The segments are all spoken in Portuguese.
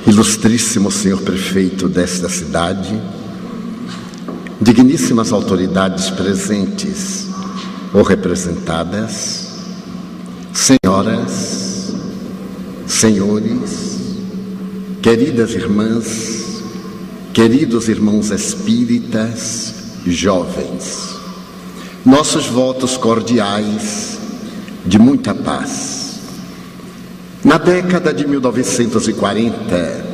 Ilustríssimo senhor prefeito desta cidade, digníssimas autoridades presentes ou representadas, senhoras, senhores, queridas irmãs, queridos irmãos espíritas, jovens, nossos votos cordiais de muita paz. Na década de 1940,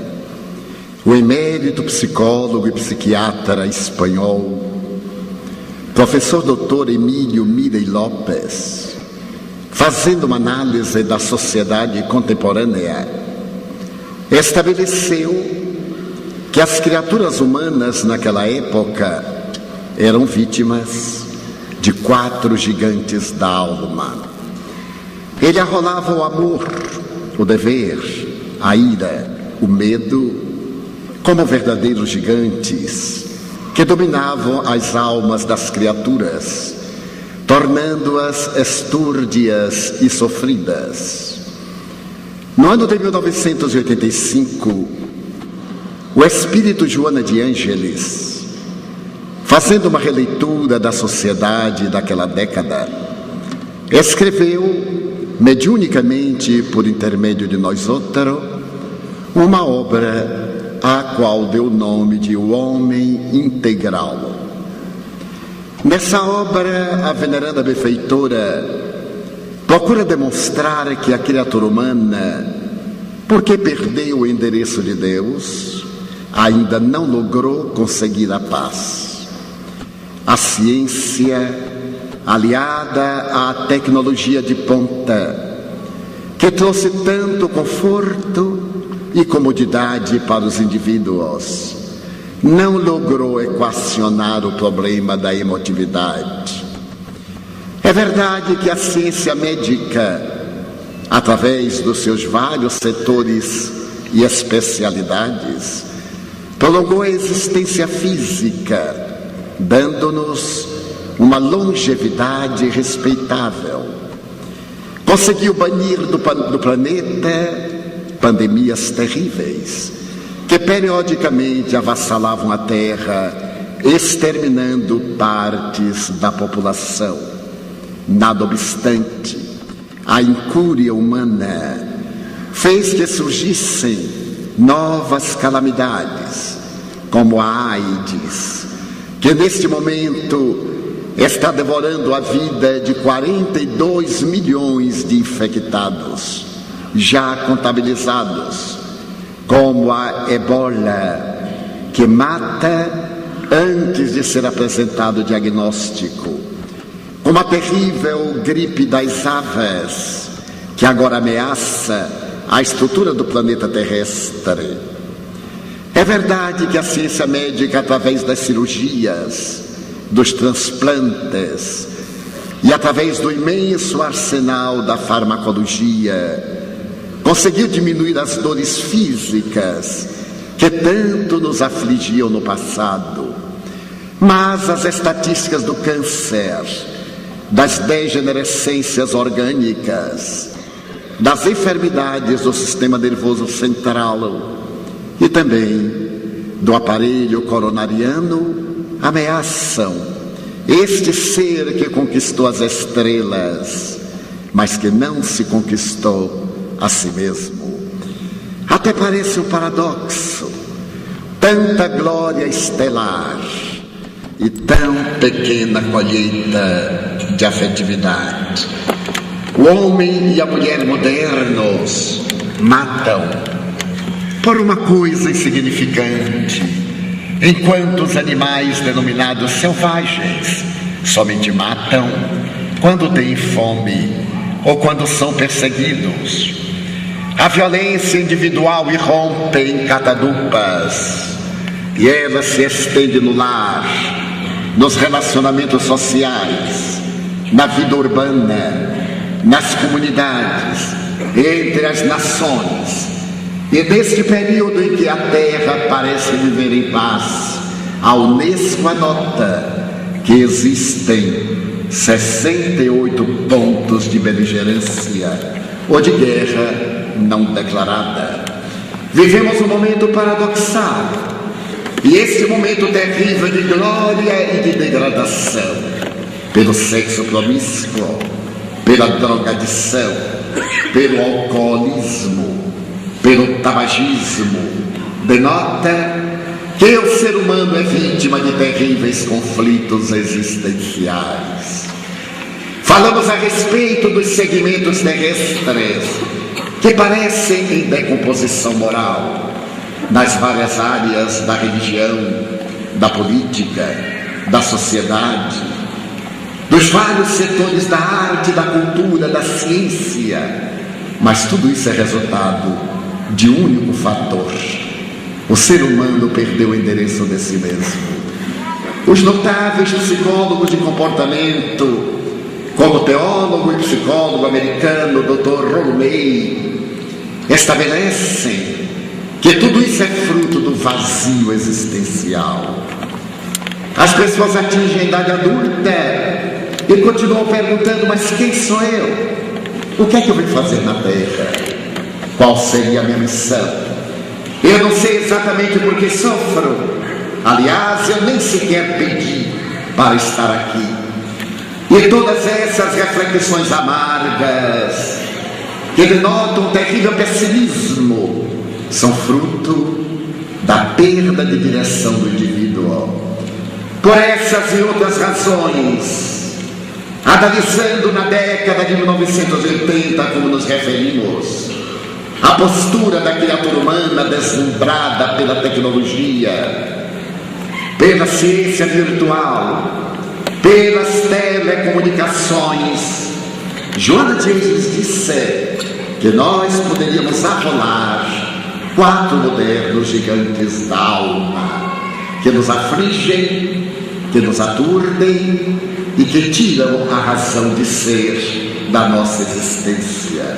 o emérito psicólogo e psiquiatra espanhol, professor Dr. Emílio Mirey Lopes, fazendo uma análise da sociedade contemporânea, estabeleceu que as criaturas humanas naquela época eram vítimas de 4 gigantes da alma. Ele arrolava o amor, o dever, a ira, o medo, como verdadeiros gigantes que dominavam as almas das criaturas, tornando-as estúrdias e sofridas. No ano de 1985, o espírito Joana de Ângeles, fazendo uma releitura da sociedade daquela década, escreveu, mediunicamente por intermédio de nós outros, uma obra a qual deu o nome de O Homem Integral. Nessa obra, a veneranda benfeitora procura demonstrar que a criatura humana, porque perdeu o endereço de Deus, ainda não logrou conseguir a paz. A ciência, aliada à tecnologia de ponta, que trouxe tanto conforto e comodidade para os indivíduos, não logrou equacionar o problema da emotividade. É verdade que a ciência médica, através dos seus vários setores e especialidades, prolongou a existência física, dando-nos uma longevidade respeitável. Conseguiu banir do planeta pandemias terríveis, que periodicamente avassalavam a Terra, exterminando partes da população. Nada obstante, a incúria humana fez que surgissem novas calamidades, como a AIDS, que neste momento está devorando a vida de 42 milhões de infectados, já contabilizados, como a ebola, que mata antes de ser apresentado o diagnóstico, como a terrível gripe das aves, que agora ameaça a estrutura do planeta terrestre. É verdade que a ciência médica, através das cirurgias, dos transplantes e através do imenso arsenal da farmacologia, conseguiu diminuir as dores físicas que tanto nos afligiam no passado. Mas as estatísticas do câncer, das degenerescências orgânicas, das enfermidades do sistema nervoso central e também do aparelho coronariano ameaçam este ser que conquistou as estrelas, mas que não se conquistou a si mesmo. Até parece um paradoxo, tanta glória estelar e tão pequena colheita de afetividade. O homem e a mulher modernos matam por uma coisa insignificante, enquanto os animais denominados selvagens somente matam quando têm fome ou quando são perseguidos. A violência individual irrompe em catadupas e ela se estende no lar, nos relacionamentos sociais, na vida urbana, nas comunidades, entre as nações. E neste período em que a Terra parece viver em paz, a Unesco anota que existem 68 pontos de beligerância ou de guerra não declarada. Vivemos um momento paradoxal, e este momento terrível de glória e de degradação, pelo sexo promíscuo, pela drogadição, pelo alcoolismo, pelo tabagismo, denota que o ser humano é vítima de terríveis conflitos existenciais. Falamos a respeito dos segmentos terrestres que parecem em decomposição moral nas várias áreas da religião, da política, da sociedade, dos vários setores da arte, da cultura, da ciência, mas tudo isso é resultado de um único fator: o ser humano perdeu o endereço de si mesmo. Os notáveis psicólogos de comportamento, como o teólogo e psicólogo americano Dr. Rollo May, estabelecem que tudo isso é fruto do vazio existencial. As pessoas atingem a idade adulta e continuam perguntando: mas quem sou eu? O que é que eu vim fazer na Terra? Qual seria a minha missão? Eu não sei exatamente por que sofro. Aliás, eu nem sequer pedi para estar aqui. E todas essas reflexões amargas, que denotam um terrível pessimismo, são fruto da perda de direção do indivíduo. Por essas e outras razões, analisando na década de 1980, como nos referimos, a postura da criatura humana deslumbrada pela tecnologia, pela ciência virtual, pelas telecomunicações, Joana de Ângeles disse que nós poderíamos arrolar 4 modernos gigantes da alma, que nos afligem, que nos aturdem e que tiram a razão de ser da nossa existência.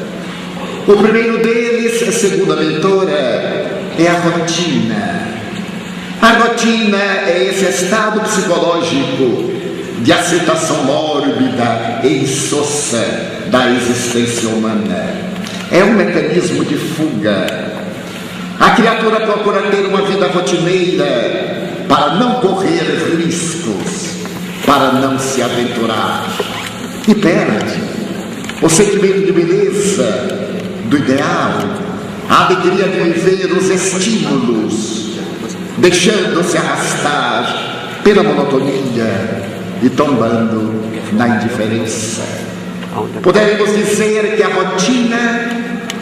O primeiro deles, segundo a mentora, é a rotina. A rotina é esse estado psicológico de aceitação mórbida e insossa da existência humana. É um mecanismo de fuga. A criatura procura ter uma vida rotineira para não correr riscos, para não se aventurar, e perde o sentimento de beleza, do ideal, a alegria de viver os estímulos, deixando-se arrastar pela monotonia e tombando na indiferença. Poderemos dizer que a rotina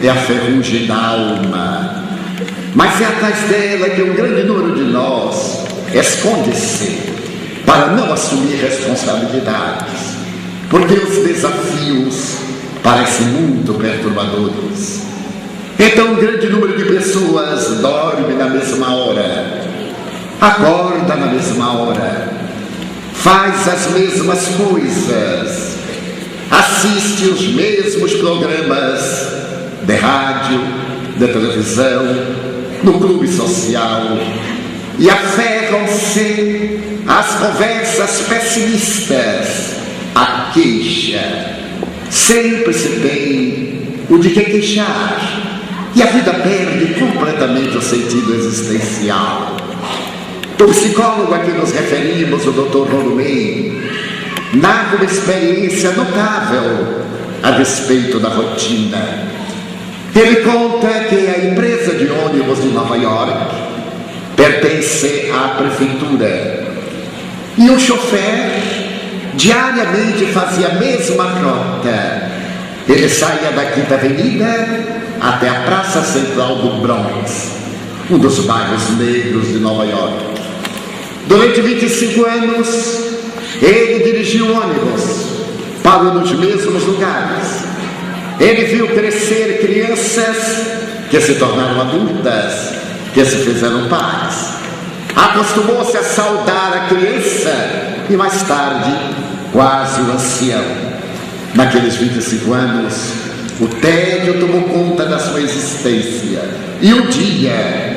é a ferrugem da alma, mas é atrás dela que um grande número de nós esconde-se para não assumir responsabilidades, porque os desafios parecem muito perturbadores. Então um grande número de pessoas dorme na mesma hora, acorda na mesma hora, faz as mesmas coisas, assiste os mesmos programas de rádio, de televisão, no clube social, e aferram-se às conversas pessimistas, à queixa. Sempre se tem o de que queixar, e a vida perde completamente o sentido existencial. O psicólogo a que nos referimos, o Dr. Rollo May, narra uma experiência notável a respeito da rotina. Ele conta que a empresa de ônibus de Nova York pertence à prefeitura, e o chofer diariamente fazia a mesma rota. Ele saía da Quinta Avenida até a Praça Central do Bronx, um dos bairros negros de Nova York. Durante 25 anos, ele dirigiu ônibus, parou nos mesmos lugares. Ele viu crescer crianças que se tornaram adultas, que se fizeram pais. Acostumou-se a saudar a criança e mais tarde quase o ancião. Naqueles 25 anos, o tédio tomou conta da sua existência. E um dia,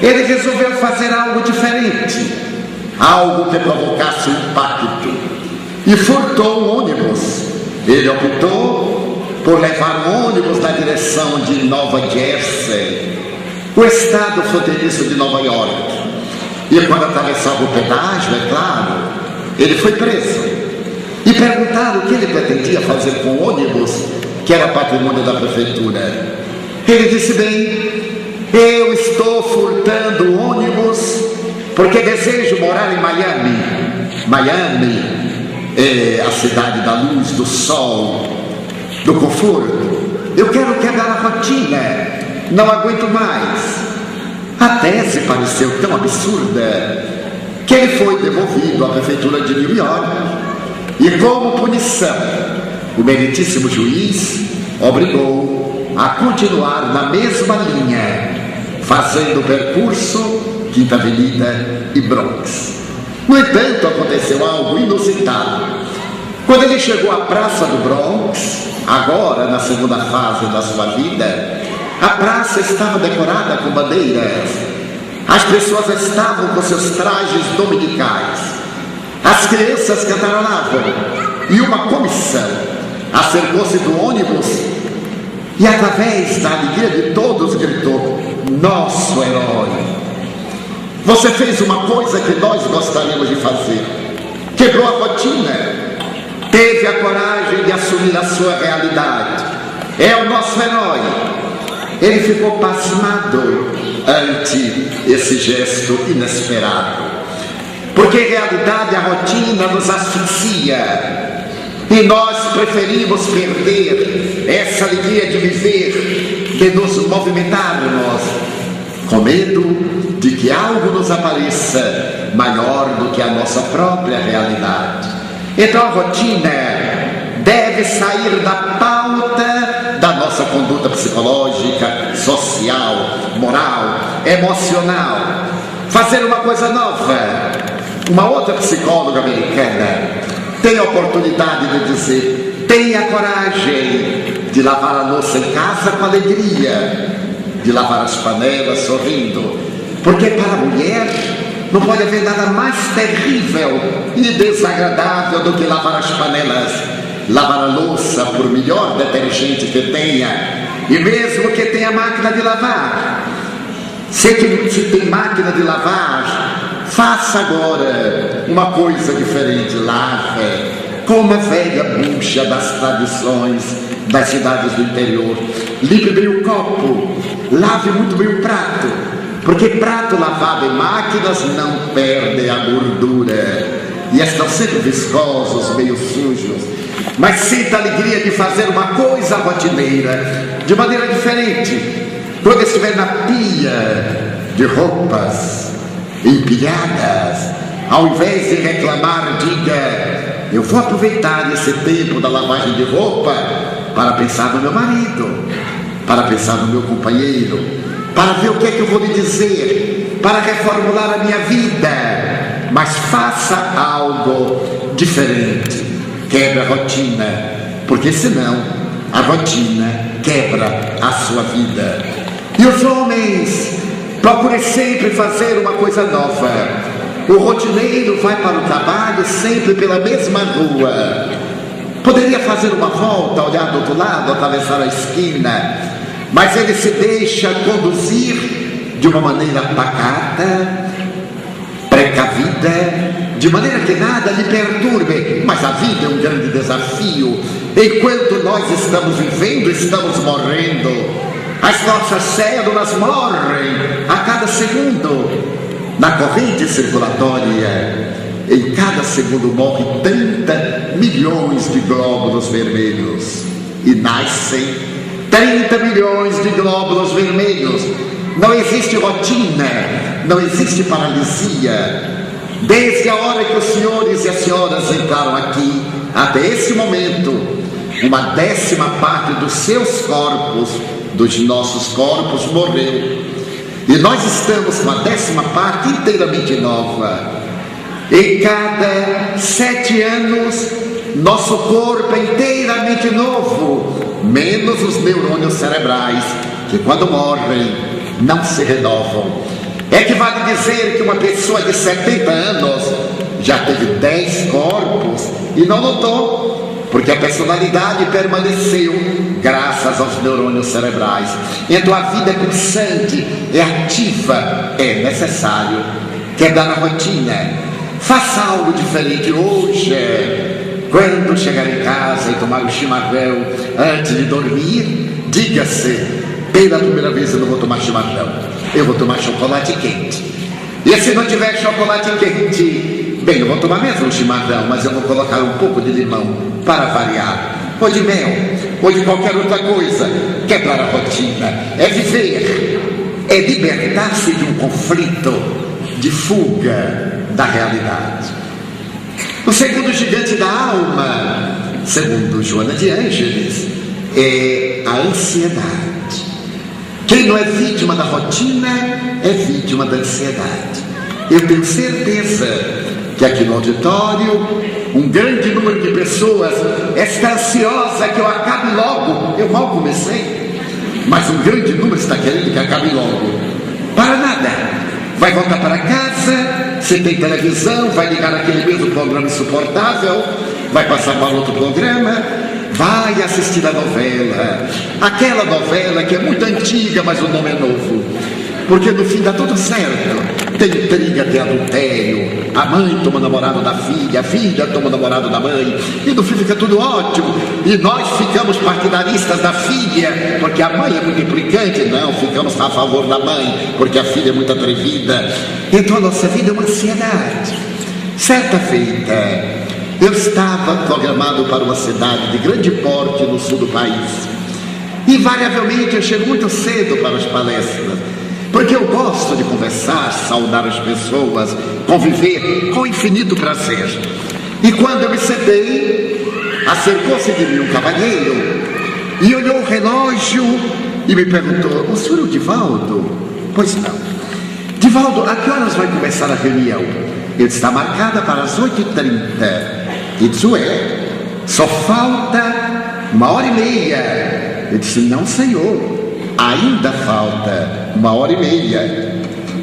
ele resolveu fazer algo diferente, algo que provocasse um impacto, e furtou um ônibus. Ele optou por levar um ônibus na direção de Nova Jersey. o estado fronteiriço de Nova York. E quando atravessava o pedágio, é claro, ele foi preso. E perguntaram o que ele pretendia fazer com o ônibus, que era patrimônio da prefeitura. Ele disse: bem, eu estou furtando o ônibus porque desejo morar em Miami. Miami é a cidade da luz, do sol, do conforto. Eu quero quebrar a rotina, não aguento mais. A tese pareceu tão absurda que ele foi devolvido à prefeitura de New York e, como punição, o meritíssimo juiz obrigou a continuar na mesma linha, fazendo o percurso Quinta Avenida e Bronx. No entanto, aconteceu algo inusitado. Quando ele chegou à Praça do Bronx, agora na segunda fase da sua vida, a praça estava decorada com bandeiras. As pessoas estavam com seus trajes dominicais. As crianças cantarolavam. E uma comissão acercou-se do ônibus e, através da alegria de todos, gritou: nosso herói! Você fez uma coisa que nós gostaríamos de fazer. Quebrou a rotina. Teve a coragem de assumir a sua realidade. É o nosso herói. Ele ficou pasmado ante esse gesto inesperado, porque em realidade a rotina nos asfixia e nós preferimos perder essa alegria de viver, de nos movimentarmos, com medo de que algo nos apareça maior do que a nossa própria realidade. Então a rotina deve sair da pauta da nossa conduta psicológica, social, moral, emocional. Fazer uma coisa nova. Uma outra psicóloga americana tem a oportunidade de dizer: tenha coragem de lavar a louça em casa com alegria, de lavar as panelas sorrindo, porque para a mulher não pode haver nada mais terrível e desagradável do que lavar as panelas. Lavar a louça, por melhor detergente que tenha, e mesmo que tenha máquina de lavar, se tem máquina de lavar, faça agora uma coisa diferente. Lave com uma velha bucha das tradições das cidades do interior. Limpe bem o copo, lave muito bem o prato, porque prato lavado em máquinas não perde a gordura e estão sempre viscosos, meio sujos. Mas sinta a alegria de fazer uma coisa rotineira, de maneira diferente. Quando estiver na pia de roupas empilhadas, ao invés de reclamar, diga: eu vou aproveitar esse tempo da lavagem de roupa para pensar no meu marido, para pensar no meu companheiro, para ver o que é que eu vou lhe dizer, para reformular a minha vida. Mas faça algo diferente. Quebra a rotina, porque senão a rotina quebra a sua vida. E os homens, procurem sempre fazer uma coisa nova. O rotineiro vai para o trabalho sempre pela mesma rua. Poderia fazer uma volta, olhar do outro lado, atravessar a esquina, mas ele se deixa conduzir de uma maneira pacata, precavida, de maneira que nada lhe perturbe. Mas a vida é um grande desafio. Enquanto nós estamos vivendo, estamos morrendo. As nossas células morrem a cada segundo. Na corrente circulatória, em cada segundo morre 30 milhões de glóbulos vermelhos e nascem 30 milhões de glóbulos vermelhos. Não existe rotina, não existe paralisia. Desde a hora que os senhores e as senhoras entraram aqui até esse momento, uma 10ª parte dos seus corpos, dos nossos corpos, morreu. E nós estamos com a 10ª parte inteiramente nova. Em cada 7 anos, nosso corpo é inteiramente novo, menos os neurônios cerebrais, que quando morrem não se renovam. Equivale dizer que uma pessoa de 70 anos já teve 10 corpos e não notou, porque a personalidade permaneceu graças ligadas aos neurônios cerebrais. Então a vida é pulsante, é ativa, é necessário quebrar a rotina. Faça algo diferente hoje. Quando chegar em casa e tomar o chimarrão antes de dormir, diga-se: pela primeira vez eu não vou tomar chimarrão, eu vou tomar chocolate quente. E se não tiver chocolate quente, bem, eu vou tomar mesmo um chimarrão, mas eu vou colocar um pouco de limão para variar, ou de mel, ou de qualquer outra coisa. Quebrar a rotina é viver, é libertar-se de um conflito, de fuga da realidade. O segundo gigante da alma, segundo Joana de Ângeles, é a ansiedade. Quem não é vítima da rotina é vítima da ansiedade. Eu tenho certeza que aqui no auditório um grande número de pessoas está ansiosa que eu acabe logo. Eu mal comecei, mas um grande número está querendo que acabe logo. Para nada. Vai voltar para casa, se tem televisão, vai ligar aquele mesmo programa insuportável, vai passar para outro programa, vai assistir a novela, aquela novela que é muito antiga, mas o nome é novo, porque no fim dá tudo certo. Tem intriga, tem adultério, a mãe toma o namorado da filha, a filha toma o namorado da mãe, e no fim fica tudo ótimo, e nós ficamos partidaristas da filha, porque a mãe é muito implicante. Não, ficamos a favor da mãe, porque a filha é muito atrevida. Então a nossa vida é uma ansiedade. Certa feita, eu estava programado para uma cidade de grande porte no sul do país. Invariavelmente eu chego muito cedo para as palestras, porque eu gosto de conversar, saudar as pessoas, conviver com infinito prazer. E quando eu me sentei, acercou-se de mim um cavalheiro e olhou o relógio e me perguntou: o senhor é o Divaldo? Pois não. Divaldo, a que horas vai começar a reunião? Ele está marcada para as 8h30. E disse: ué, só falta 1h30. Eu disse: não, senhor, ainda falta 1h30.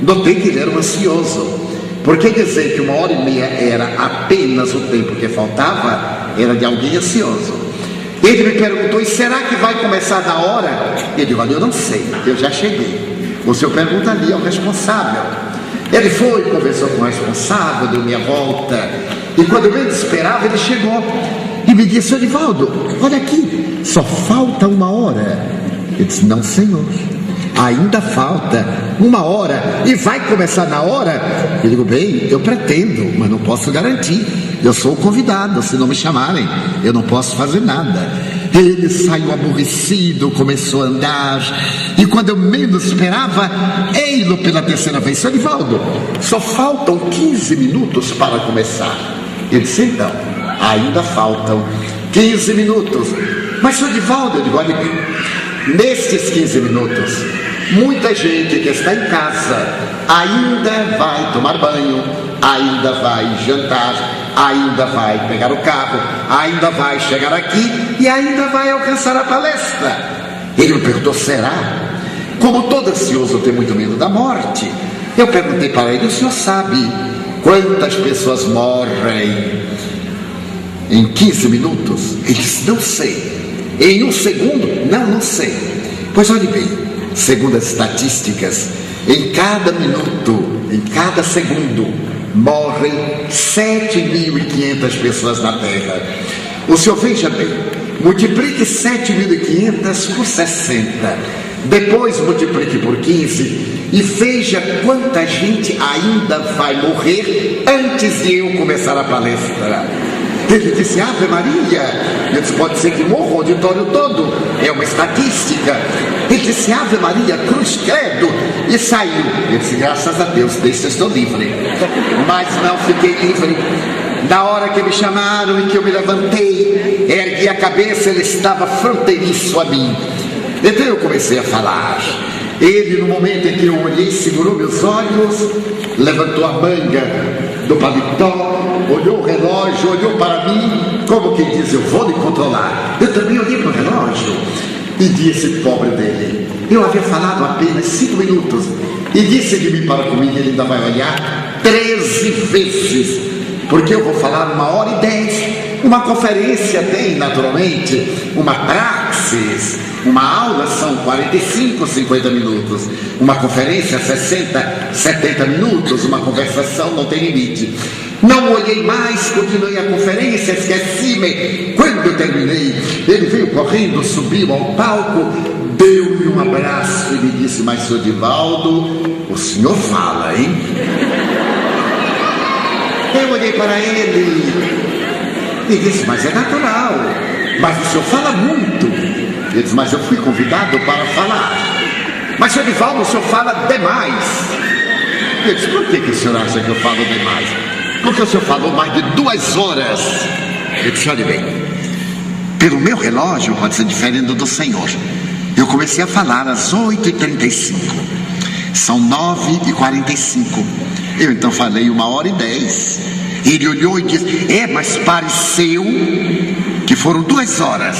Notei que ele era um ansioso, porque dizer que 1h30 era apenas o tempo que faltava era de alguém ansioso. Ele me perguntou: e será que vai começar na hora? Eu digo: olha, eu não sei, eu já cheguei. O senhor pergunta ali ao responsável. Ele foi, conversou com o responsável, deu minha volta, e quando eu menos esperava, ele chegou e me disse: senhor Divaldo, olha aqui, só falta 1 hora. Eu disse: não, senhor, ainda falta 1 hora e vai começar na hora. Eu digo: bem, eu pretendo, mas não posso garantir. Eu sou o convidado, se não me chamarem, eu não posso fazer nada. Ele saiu aborrecido, começou a andar, e quando eu menos esperava, ei-lo pela terceira vez: senhor Divaldo, só faltam 15 minutos para começar. Eu disse: então, ainda faltam 15 minutos. Mas, senhor Divaldo, eu digo: olha, nestes 15 minutos, muita gente que está em casa ainda vai tomar banho, ainda vai jantar, ainda vai pegar o carro, ainda vai chegar aqui e ainda vai alcançar a palestra. Ele me perguntou: será? Como todo ansioso tem muito medo da morte, eu perguntei para ele: o senhor sabe quantas pessoas morrem em 15 minutos? Ele disse: não sei. Em 1 segundo? Não sei. Pois olhe bem, segundo as estatísticas, em cada minuto, em cada segundo, morrem 7.500 pessoas na Terra. O senhor veja bem, multiplique 7.500 por 60, depois multiplique por 15 e veja quanta gente ainda vai morrer antes de eu começar a palestra. Ele disse: Ave Maria. Eu disse: pode ser que morra o auditório todo, é uma estatística. Ele disse: Ave Maria, cruz credo, e saiu. Eu disse: graças a Deus, desse estou livre. Mas não fiquei livre. Na hora que me chamaram e que eu me levantei, ergui a cabeça, ele estava fronteiriço a mim. Então eu comecei a falar. Ele, no momento em que eu olhei, segurou meus olhos, levantou a manga do paletó, olhou o relógio, olhou para mim, como quem diz: eu vou lhe controlar. Eu também olhei para o relógio e disse: pobre dele, eu havia falado apenas 5 minutos, e disse de mim para comigo: ele ainda vai olhar 13 vezes, porque eu vou falar 1h10, Uma conferência tem, naturalmente, uma praxis. Uma aula são 45, 50 minutos. Uma conferência, 60, 70 minutos. Uma conversação não tem limite. Não olhei mais, continuei a conferência, esqueci-me. Quando eu terminei, ele veio correndo, subiu ao palco, deu-me um abraço e me disse: mas, senhor Divaldo, o senhor fala, hein? Eu olhei para ele e disse: mas é natural, mas o senhor fala muito. Ele disse: mas eu fui convidado para falar. Mas, senhor Divaldo, o senhor fala demais. Eu disse: por que o senhor acha que eu falo demais? Porque o senhor falou mais de 2 horas. Eu disse: olha bem, pelo meu relógio pode ser diferente do senhor. Eu comecei a falar às 8h35. São 9h45. Eu então falei 1h10. Ele olhou e disse: mas pareceu que foram 2 horas.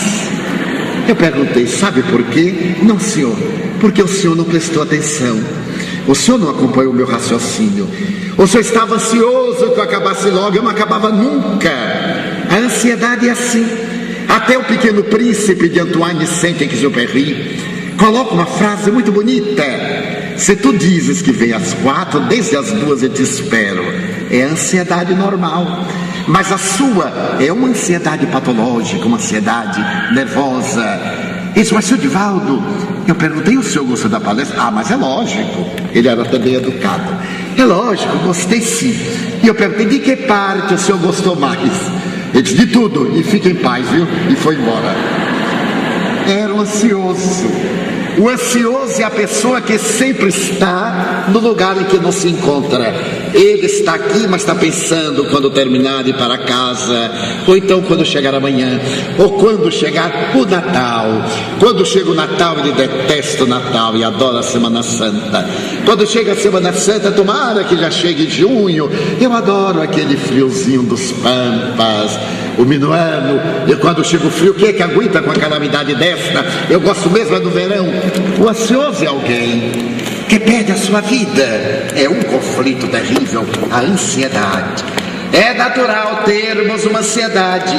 Eu perguntei: sabe por quê? Não, senhor, porque o senhor não prestou atenção. O senhor não acompanhou o meu raciocínio. O senhor estava ansioso que eu acabasse logo. Eu não acabava nunca. A ansiedade é assim. Até o Pequeno Príncipe de Antoine Saint-Exupéry coloca uma frase muito bonita: se tu dizes que vem às 4, desde as 2 eu te espero. É ansiedade normal. Mas a sua é uma ansiedade patológica, uma ansiedade nervosa. Isso, mas, senhor Divaldo, eu perguntei: o senhor gostou da palestra? Mas é lógico. Ele era também educado. É lógico, gostei sim. E eu perguntei: de que parte o senhor gostou mais? Ele disse: de tudo, e fique em paz, viu? E foi embora. Era um ansioso. O ansioso é a pessoa que sempre está no lugar em que não se encontra. Ele está aqui, mas está pensando quando terminar de ir para casa, ou então quando chegar amanhã, ou quando chegar o Natal. Quando chega o Natal, ele detesta o Natal e adora a Semana Santa. Quando chega a Semana Santa, tomara que já chegue junho. Eu adoro aquele friozinho dos pampas, o minuano. E quando chega o frio, quem é que aguenta com a calamidade desta? Eu gosto mesmo do verão. O ansioso é alguém que perde a sua vida. É um conflito terrível, a ansiedade. É natural termos uma ansiedade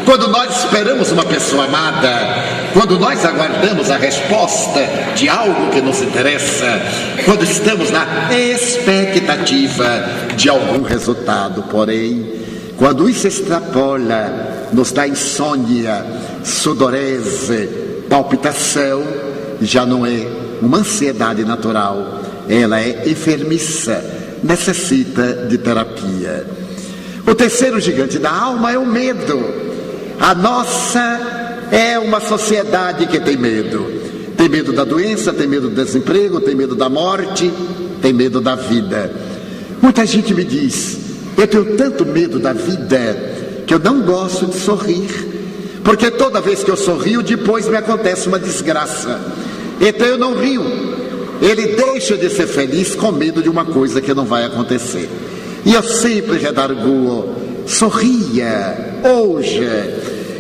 quando nós esperamos uma pessoa amada, quando nós aguardamos a resposta de algo que nos interessa, quando estamos na expectativa de algum resultado. Porém, quando isso extrapola, nos dá insônia, sudorese, palpitação, já não é uma ansiedade natural, ela é enfermiça, necessita de terapia. O terceiro gigante da alma é o medo. A nossa é uma sociedade que tem medo. Tem medo da doença, tem medo do desemprego, tem medo da morte, tem medo da vida. Muita gente me diz: eu tenho tanto medo da vida que eu não gosto de sorrir, porque toda vez que eu sorrio, depois me acontece uma desgraça. Então eu não rio. Ele deixa de ser feliz com medo de uma coisa que não vai acontecer. E eu sempre redarguo: sorria hoje.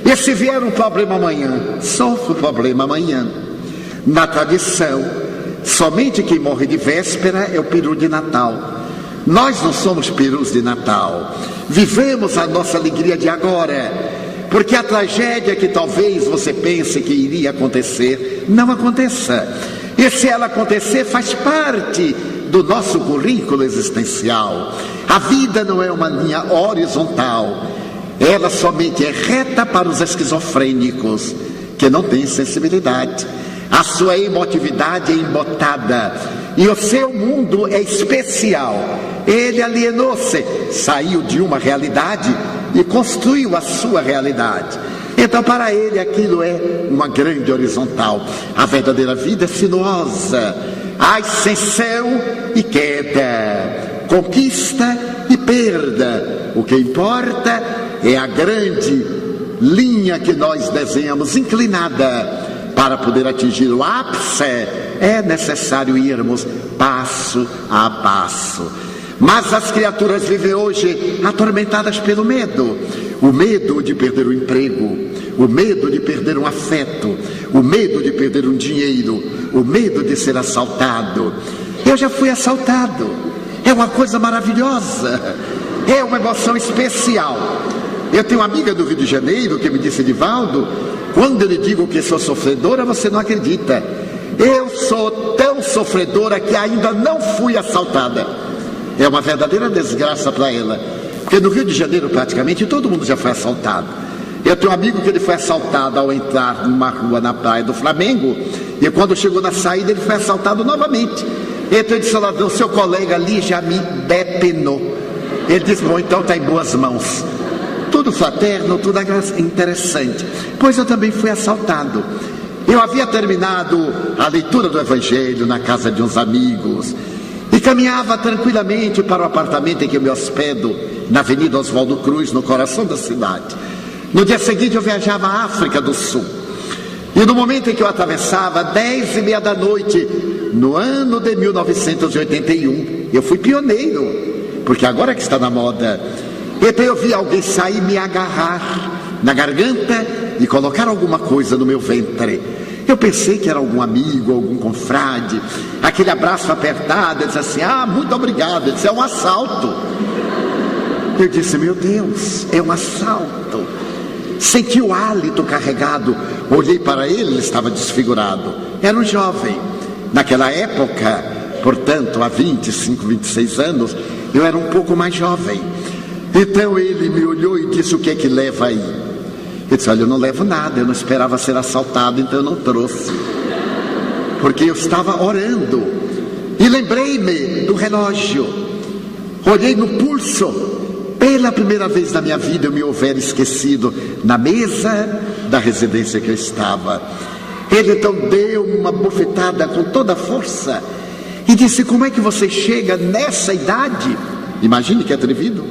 E se vier um problema amanhã, sofre o problema amanhã. Na tradição, somente quem morre de véspera é o peru de Natal. Nós não somos perus de Natal. Vivemos a nossa alegria de agora, porque a tragédia que talvez você pense que iria acontecer, não aconteça. E se ela acontecer, faz parte do nosso currículo existencial. A vida não é uma linha horizontal, ela somente é reta para os esquizofrênicos, que não têm sensibilidade. A sua emotividade é embotada, e o seu mundo é especial. Ele alienou-se, saiu de uma realidade e construiu a sua realidade. Então, para ele, aquilo é uma grande horizontal. A verdadeira vida é sinuosa, há ascensão e queda, conquista e perda. O que importa é a grande linha que nós desenhamos, inclinada. Para poder atingir o ápice, é necessário irmos passo a passo. Mas as criaturas vivem hoje atormentadas pelo medo. O medo de perder o emprego, o medo de perder um afeto, o medo de perder um dinheiro, o medo de ser assaltado. Eu já fui assaltado. É uma coisa maravilhosa, é uma emoção especial. Eu tenho uma amiga do Rio de Janeiro que me disse: Edivaldo, quando eu lhe digo que sou sofredora, você não acredita. Eu sou tão sofredora que ainda não fui assaltada. É uma verdadeira desgraça para ela, porque no Rio de Janeiro praticamente todo mundo já foi assaltado. Eu tenho um amigo que ele foi assaltado ao entrar numa rua na praia do Flamengo, e quando chegou na saída ele foi assaltado novamente. Então ele disse: o seu colega ali já me depenou. Ele disse: bom, então está em boas mãos. Tudo fraterno, tudo interessante. Pois eu também fui assaltado. Eu havia terminado a leitura do Evangelho na casa de uns amigos e caminhava tranquilamente para o apartamento em que eu me hospedo, na Avenida Oswaldo Cruz, no coração da cidade. No dia seguinte eu viajava à África do Sul. E no momento em que eu atravessava, 10h30 da noite, no ano de 1981, eu fui pioneiro, porque agora que está na moda. Então eu vi alguém sair, me agarrar na garganta e colocar alguma coisa no meu ventre. Eu pensei que era algum amigo, algum confrade. Aquele abraço apertado, ele disse assim: muito obrigado. Ele disse: é um assalto. Eu disse: meu Deus, é um assalto. Senti o hálito carregado. Olhei para ele estava desfigurado. Era um jovem. Naquela época, portanto, há 25, 26 anos, eu era um pouco mais jovem. Então ele me olhou e disse: o que é que leva aí? Eu disse: olha, eu não levo nada, eu não esperava ser assaltado, então eu não trouxe. Porque eu estava orando. E lembrei-me do relógio. Olhei no pulso. Pela primeira vez na minha vida eu me houver esquecido na mesa da residência que eu estava. Ele então deu uma bofetada com toda a força e disse: como é que você chega nessa idade? Imagine que atrevido.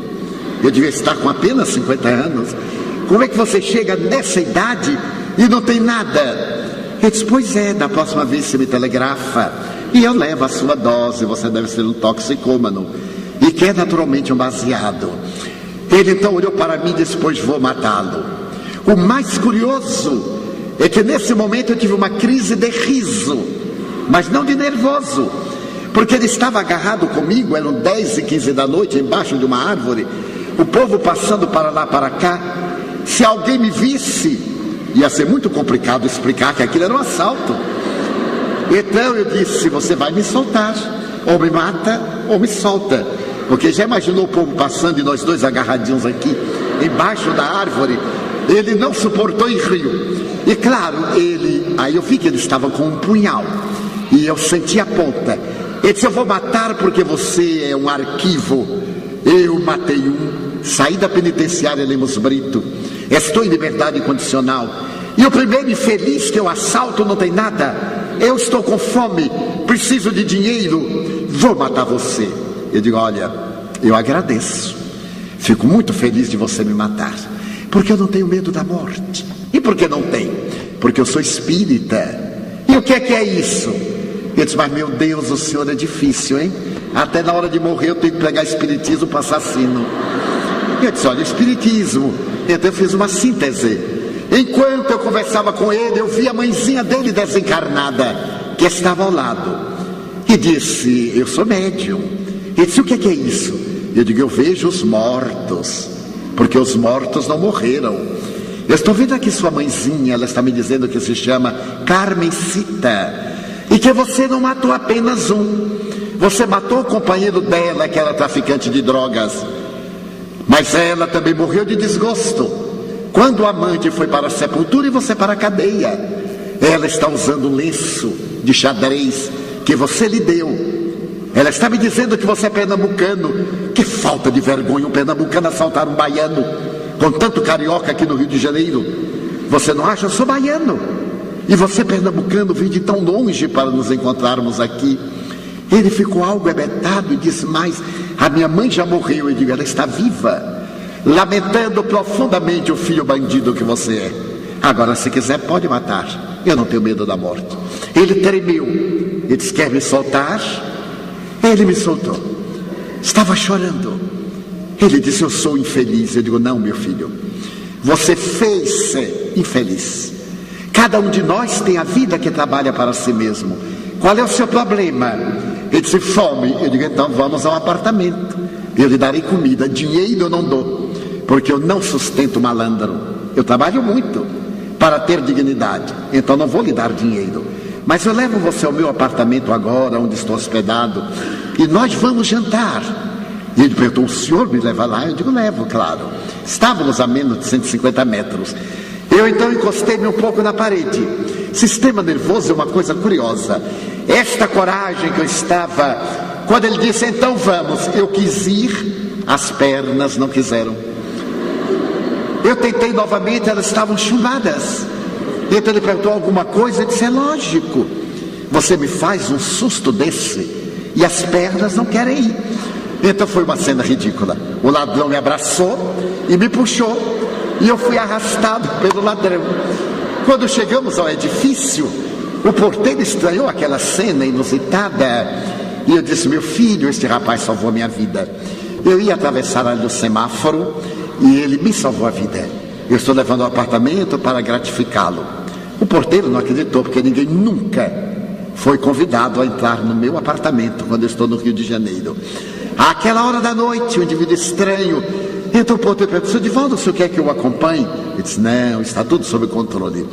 Eu devia estar com apenas 50 anos. Como é que você chega nessa idade e não tem nada? Eu disse: pois é, da próxima vez você me telegrafa e eu levo a sua dose. Você deve ser um toxicômano e quer naturalmente um baseado. Ele então olhou para mim e disse: pois vou matá-lo. O mais curioso é que nesse momento eu tive uma crise de riso, mas não de nervoso, porque ele estava agarrado comigo. Eram 10h15 da noite, embaixo de uma árvore, o povo passando para lá, para cá. Se alguém me visse, ia ser muito complicado explicar que aquilo era um assalto. Então eu disse: você vai me soltar, ou me mata ou me solta. Porque já imaginou o povo passando e nós dois agarradinhos aqui embaixo da árvore? Ele não suportou e riu. E claro, aí eu vi que ele estava com um punhal e eu senti a ponta. Ele disse: eu vou matar porque você é um arquivo. Eu matei um, saí da penitenciária Lemos Brito, estou em liberdade condicional, e o primeiro infeliz que eu assalto não tem nada. Eu estou com fome, preciso de dinheiro, vou matar você. Eu digo: olha, eu agradeço, fico muito feliz de você me matar, porque eu não tenho medo da morte. E por que não tenho? Porque eu sou espírita. E o que é isso? Eu disse: mas meu Deus, o senhor é difícil, hein? Até na hora de morrer eu tenho que pregar espiritismo para assassino. Eu disse: olha, espiritismo. Então eu fiz uma síntese. Enquanto eu conversava com ele, eu vi a mãezinha dele desencarnada, que estava ao lado, e disse: eu sou médium. Ele disse: o que é isso? Eu digo: eu vejo os mortos, porque os mortos não morreram. Eu estou vendo aqui sua mãezinha, ela está me dizendo que se chama Carmencita, e que você não matou apenas um, você matou o companheiro dela, que era traficante de drogas, mas ela também morreu de desgosto, quando o amante foi para a sepultura e você para a cadeia. Ela está usando um lenço de xadrez que você lhe deu. Ela está me dizendo que você é pernambucano. Que falta de vergonha um pernambucano assaltar um baiano, com tanto carioca aqui no Rio de Janeiro. Você não acha? Eu sou baiano, e você pernambucano veio de tão longe para nos encontrarmos aqui. Ele ficou algo hebetado e disse: mas a minha mãe já morreu. Eu digo: ela está viva, lamentando profundamente o filho bandido que você é. Agora, se quiser, pode matar, eu não tenho medo da morte. Ele tremeu, ele disse: quer me soltar? Ele me soltou, estava chorando. Ele disse: eu sou infeliz. Eu digo: não, meu filho, você fez-se infeliz. Cada um de nós tem a vida que trabalha para si mesmo. Qual é o seu problema? Ele disse: fome. Eu digo: então vamos ao apartamento, eu lhe darei comida. Dinheiro eu não dou, porque eu não sustento malandro. Eu trabalho muito para ter dignidade, então não vou lhe dar dinheiro. Mas eu levo você ao meu apartamento agora, onde estou hospedado, e nós vamos jantar. E ele perguntou, o senhor me leva lá? Eu digo, levo, claro. Estávamos a menos de 150 metros. Eu então encostei-me um pouco na parede. Sistema nervoso é uma coisa curiosa. Esta coragem que eu estava, quando ele disse, então vamos, eu quis ir, as pernas não quiseram. Eu tentei novamente, elas estavam chuladas. Então ele perguntou alguma coisa, eu disse, é lógico, você me faz um susto desse e as pernas não querem ir. Então foi uma cena ridícula. O ladrão me abraçou e me puxou e eu fui arrastado pelo ladrão. Quando chegamos ao edifício, o porteiro estranhou aquela cena inusitada e eu disse, meu filho, este rapaz salvou minha vida. Eu ia atravessar ali o semáforo e ele me salvou a vida. Eu estou levando ao apartamento para gratificá-lo. O porteiro não acreditou, porque ninguém nunca foi convidado a entrar no meu apartamento quando eu estou no Rio de Janeiro. Àquela hora da noite, um indivíduo estranho entrou o porteiro e perguntou, senhor Divaldo, o senhor quer que eu o acompanhe? Eu disse, não, está tudo sob controle.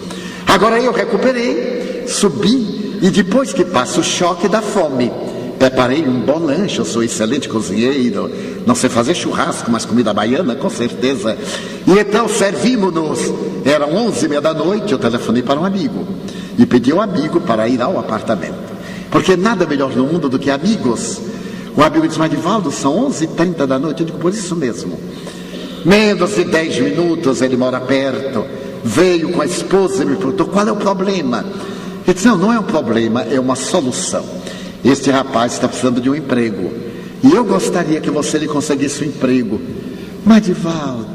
Agora eu recuperei, subi e depois que passa o choque da fome, preparei um bom lanche, eu sou excelente cozinheiro, não sei fazer churrasco, mas comida baiana, com certeza. E então servimos-nos, eram 11h30 da noite, eu telefonei para um amigo e pedi ao amigo para ir ao apartamento, porque nada melhor no mundo do que amigos. O amigo disse, mas Divaldo, são 11h30 da noite, eu digo, por isso mesmo. Menos de 10 minutos, ele mora perto, veio com a esposa e me perguntou, qual é o problema? Ele disse, não é um problema, é uma solução. Este rapaz está precisando de um emprego e eu gostaria que você lhe conseguisse um emprego. Mas Divaldo,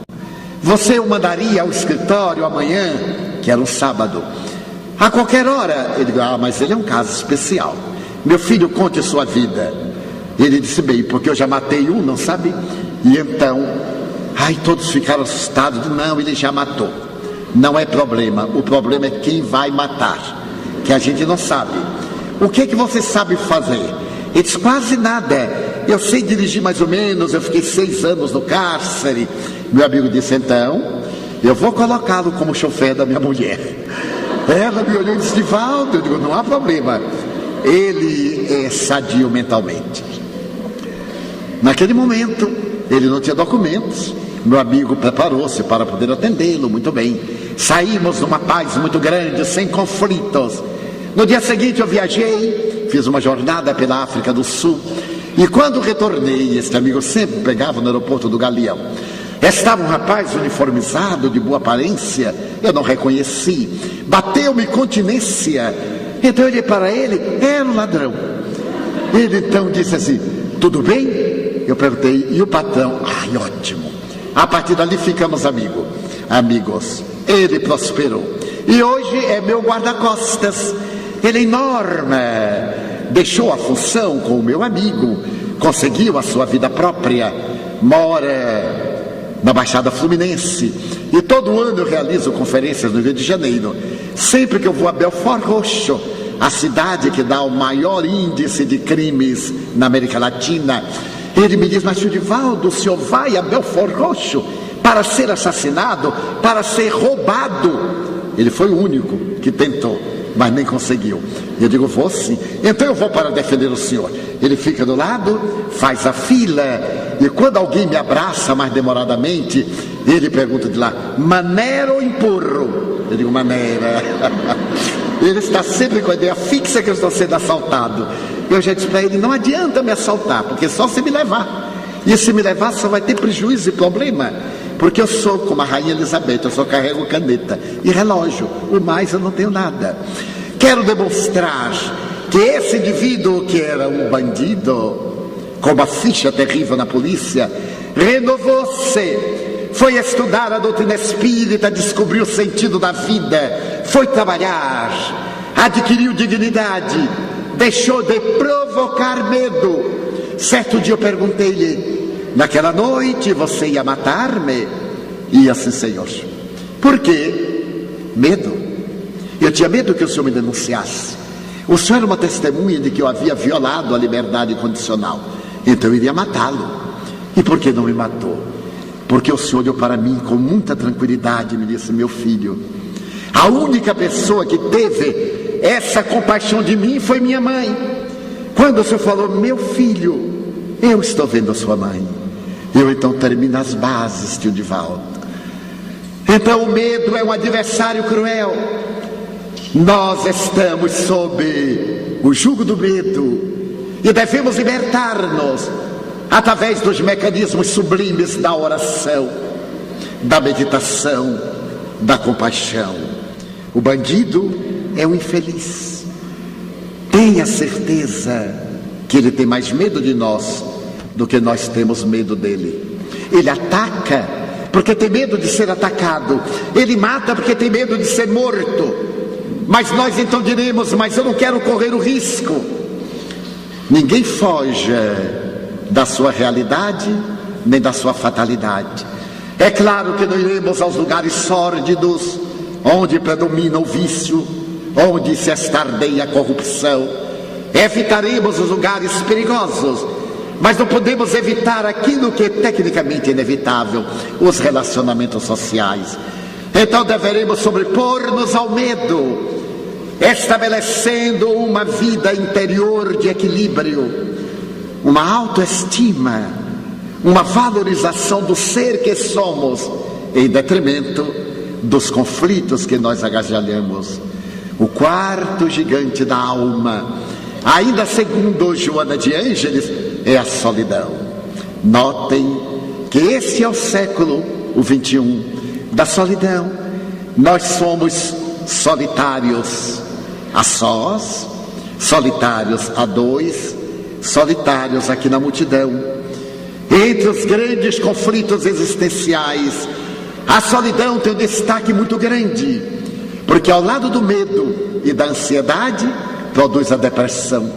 você o mandaria ao escritório amanhã, que era um sábado, a qualquer hora? Ele disse, mas ele é um caso especial. Meu filho, conte a sua vida. Ele disse, bem, porque eu já matei um, não sabe? E então, todos ficaram assustados. Não, ele já matou. Não é problema, o problema é quem vai matar, que a gente não sabe. O que você sabe fazer? Ele disse, quase nada. Eu sei dirigir mais ou menos, eu fiquei 6 anos no cárcere. Meu amigo disse, então, eu vou colocá-lo como chofer da minha mulher. Ela me olhou e disse, Divaldo, eu digo, não há problema. Ele é sadio mentalmente. Naquele momento, ele não tinha documentos. Meu amigo preparou-se para poder atendê-lo, muito bem. Saímos numa paz muito grande, sem conflitos. No dia seguinte eu viajei, fiz uma jornada pela África do Sul. E quando retornei, este amigo sempre pegava no aeroporto do Galeão. Estava um rapaz uniformizado, de boa aparência, eu não reconheci. Bateu-me continência. Então eu olhei para ele, era um ladrão. Ele então disse assim, tudo bem? Eu perguntei, e o patrão? Ótimo. A partir dali ficamos amigos. Ele prosperou. E hoje é meu guarda-costas. Ele é enorme. Deixou a função com o meu amigo, conseguiu a sua vida própria, mora na Baixada Fluminense. E todo ano eu realizo conferências no Rio de Janeiro. Sempre que eu vou a Belfort Roxo, a cidade que dá o maior índice de crimes na América Latina, ele me diz, mas senhor Divaldo, o senhor vai a Belfort Roxo para ser assassinado, para ser roubado? Ele foi o único que tentou, mas nem conseguiu. Eu digo, vou sim. Então eu vou para defender o senhor. Ele fica do lado, faz a fila, e quando alguém me abraça mais demoradamente, ele pergunta de lá, maneira ou empurro? Eu digo, maneira. Ele está sempre com a ideia fixa que eu estou sendo assaltado. Eu já disse para ele, não adianta me assaltar, porque só se me levar. E se me levar só vai ter prejuízo e problema. Porque eu sou como a rainha Elizabeth, eu só carrego caneta e relógio, o mais eu não tenho nada. Quero demonstrar que esse indivíduo que era um bandido, com uma ficha terrível na polícia, renovou-se, foi estudar a doutrina espírita, descobriu o sentido da vida, foi trabalhar, adquiriu dignidade, deixou de provocar medo. Certo dia eu perguntei-lhe, naquela noite você ia matar-me? Ia sim, senhor. Por quê? Medo. Eu tinha medo que o senhor me denunciasse. O senhor era uma testemunha de que eu havia violado a liberdade condicional. Então eu iria matá-lo. E por que não me matou? porque o Senhor olhou para mim com muita tranquilidade e me disse: meu filho, a única pessoa que teve essa compaixão de mim foi minha mãe. Quando o Senhor falou: meu filho, eu estou vendo a sua mãe, eu então termino as bases, tio Divaldo. Então o medo é um adversário cruel. Nós estamos sob o jugo do medo e devemos libertar-nos através dos mecanismos sublimes da oração, da meditação, da compaixão. O bandido é um infeliz. Tenha certeza que ele tem mais medo de nós do que nós temos medo dele. Ele ataca porque tem medo de ser atacado. Ele mata porque tem medo de ser morto. Mas nós então diremos: mas eu não quero correr o risco. Ninguém foge da sua realidade, nem da sua fatalidade. É claro que não iremos aos lugares sórdidos, onde predomina o vício, onde se estardeia a corrupção. Evitaremos os lugares perigosos, mas não podemos evitar aquilo que é tecnicamente inevitável: os relacionamentos sociais. Então deveremos sobrepor-nos ao medo, estabelecendo uma vida interior de equilíbrio, uma autoestima, uma valorização do ser que somos, em detrimento dos conflitos que nós agasalhamos. O quarto gigante da alma, ainda segundo Joana de Ângeles, é a solidão. Notem que esse é o século, o 21, da solidão. Nós somos solitários a sós, solitários a dois, solitários aqui na multidão. Entre os grandes conflitos existenciais, a solidão tem um destaque muito grande, porque ao lado do medo e da ansiedade produz a depressão.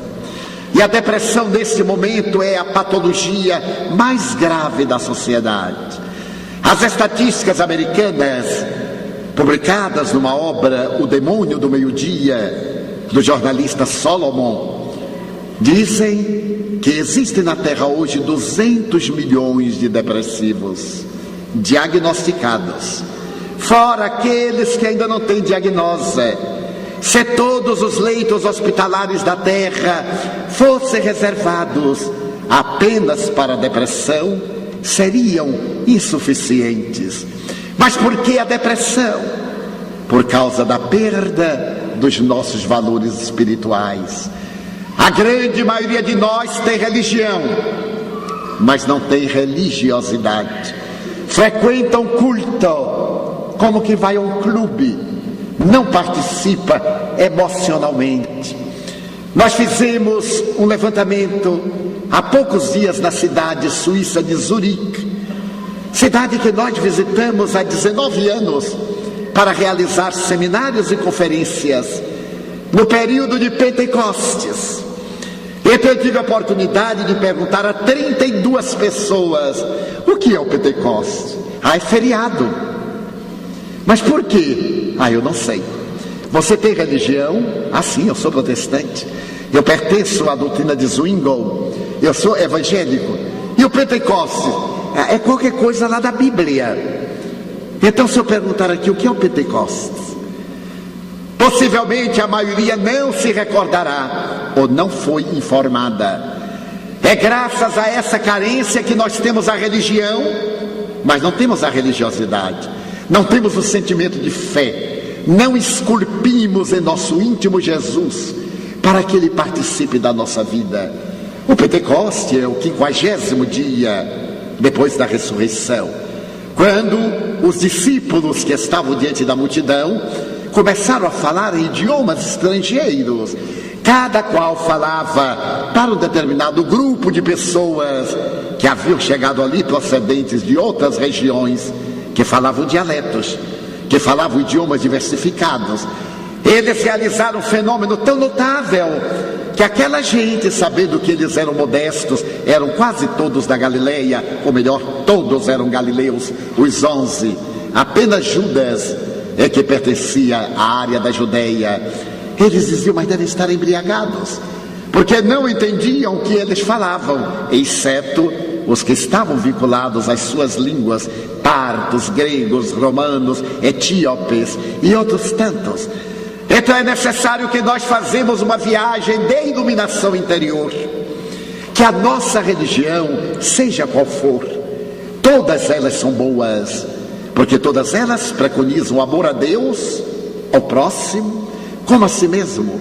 E a depressão nesse momento é a patologia mais grave da sociedade. As estatísticas americanas, publicadas numa obra, O Demônio do Meio-Dia, do jornalista Solomon, dizem que existem na Terra hoje 200 milhões de depressivos diagnosticados, fora aqueles que ainda não têm diagnose. Se todos os leitos hospitalares da Terra fossem reservados apenas para a depressão, seriam insuficientes. Mas por que a depressão? Por causa da perda dos nossos valores espirituais. A grande maioria de nós tem religião, mas não tem religiosidade. Frequenta um culto como que vai a um clube, não participa emocionalmente. Nós fizemos um levantamento há poucos dias na cidade suíça de Zurique, cidade que nós visitamos há 19 anos para realizar seminários e conferências no período de Pentecostes. Então eu tive a oportunidade de perguntar a 32 pessoas: o que é o Pentecostes? É feriado. Mas por quê? Eu não sei. Você tem religião? Sim, eu sou protestante. Eu pertenço à doutrina de Zwingli. Eu sou evangélico. E o Pentecostes? É qualquer coisa lá da Bíblia. Então se eu perguntar aqui o que é o Pentecostes, possivelmente a maioria não se recordará ou não foi informada. É graças a essa carência que nós temos a religião, mas não temos a religiosidade, não temos o sentimento de fé, não esculpimos em nosso íntimo Jesus para que Ele participe da nossa vida. O Pentecoste é o 50º dia depois da ressurreição, quando os discípulos que estavam diante da multidão começaram a falar em idiomas estrangeiros. Cada qual falava para um determinado grupo de pessoas que haviam chegado ali procedentes de outras regiões, que falavam dialetos, que falavam idiomas diversificados. Eles realizaram um fenômeno tão notável que aquela gente, sabendo que eles eram modestos, eram quase todos da Galileia, ou melhor, todos eram galileus, os 11. Apenas Judas é que pertencia à área da Judeia. Eles diziam: mas devem estar embriagados, porque não entendiam o que eles falavam, exceto os que estavam vinculados às suas línguas, partos, gregos, romanos, etíopes e outros tantos. Então é necessário que nós façamos uma viagem de iluminação interior, que a nossa religião, seja qual for, todas elas são boas, porque todas elas preconizam o amor a Deus, ao próximo, como a si mesmo.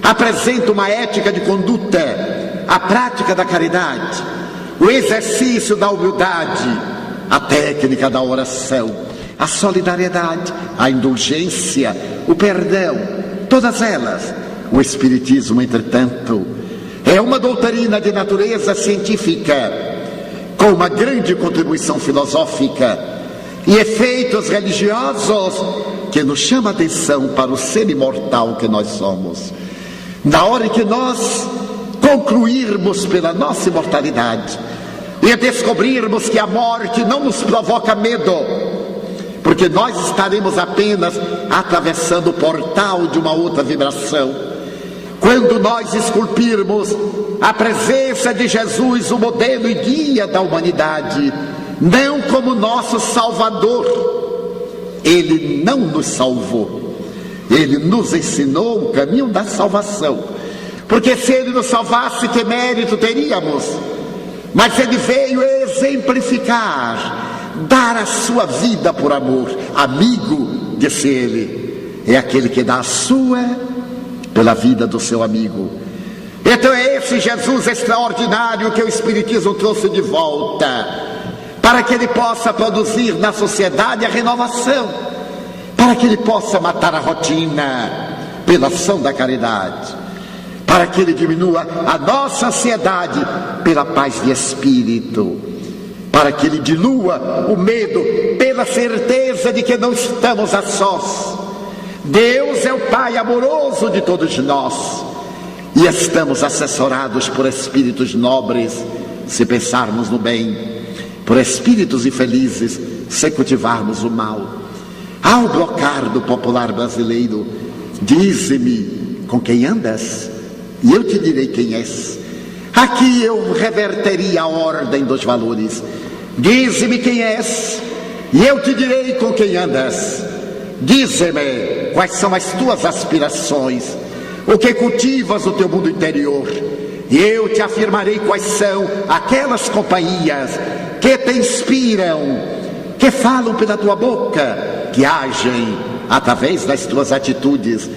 Apresentam uma ética de conduta, a prática da caridade, o exercício da humildade, a técnica da oração, a solidariedade, a indulgência, o perdão, todas elas. O Espiritismo, entretanto, é uma doutrina de natureza científica, com uma grande contribuição filosófica e efeitos religiosos que nos chama a atenção para o ser imortal que nós somos. Na hora em que nós concluirmos pela nossa imortalidade e descobrirmos que a morte não nos provoca medo, porque nós estaremos apenas atravessando o portal de uma outra vibração. Quando nós esculpirmos a presença de Jesus, o modelo e guia da humanidade, não como nosso Salvador, Ele não nos salvou, Ele nos ensinou o caminho da salvação, porque se Ele nos salvasse, que mérito teríamos? Mas Ele veio exemplificar, dar a sua vida por amor. Amigo, disse Ele, é aquele que dá a sua pela vida do seu amigo. Então é esse Jesus extraordinário que o Espiritismo trouxe de volta, para que ele possa produzir na sociedade a renovação, para que ele possa matar a rotina pela ação da caridade, para que ele diminua a nossa ansiedade pela paz de espírito, para que ele dilua o medo pela certeza de que não estamos a sós. Deus é o Pai amoroso de todos nós e estamos assessorados por espíritos nobres, se pensarmos no bem, por espíritos infelizes, se cultivarmos o mal. Ao blocar do popular brasileiro, dize-me com quem andas e eu te direi quem és. Aqui eu reverteria a ordem dos valores. Dize-me quem és e eu te direi com quem andas. Dize-me quais são as tuas aspirações, o que cultivas no teu mundo interior, e eu te afirmarei quais são aquelas companhias que te inspiram, que falam pela tua boca, que agem através das tuas atitudes.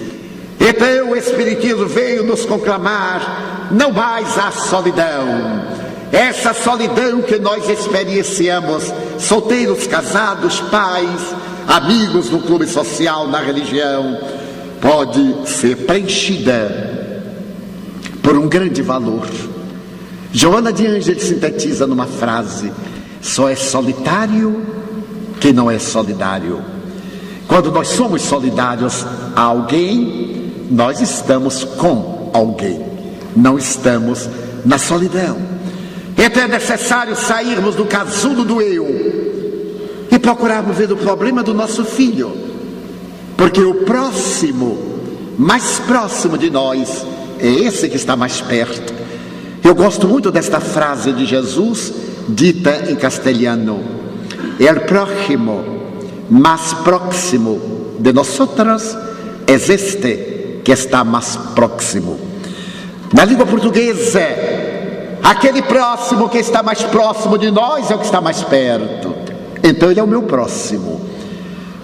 Então o Espiritismo veio nos conclamar não mais a solidão, essa solidão que nós experienciamos, solteiros, casados, pais, amigos no clube social, na religião, pode ser preenchida por um grande valor. Joana de Ângeles sintetiza numa frase: só é solitário quem não é solidário. Quando nós somos solidários a alguém, nós estamos com alguém, não estamos na solidão. Então é necessário sairmos do casulo do eu e procurarmos ver o problema do nosso filho, porque o próximo, mais próximo de nós, é esse que está mais perto. Eu gosto muito desta frase de Jesus, dita em castelhano: el próximo más próximo de nosotros es este que está mais próximo. Na língua portuguesa, aquele próximo que está mais próximo de nós é o que está mais perto. Então ele é o meu próximo.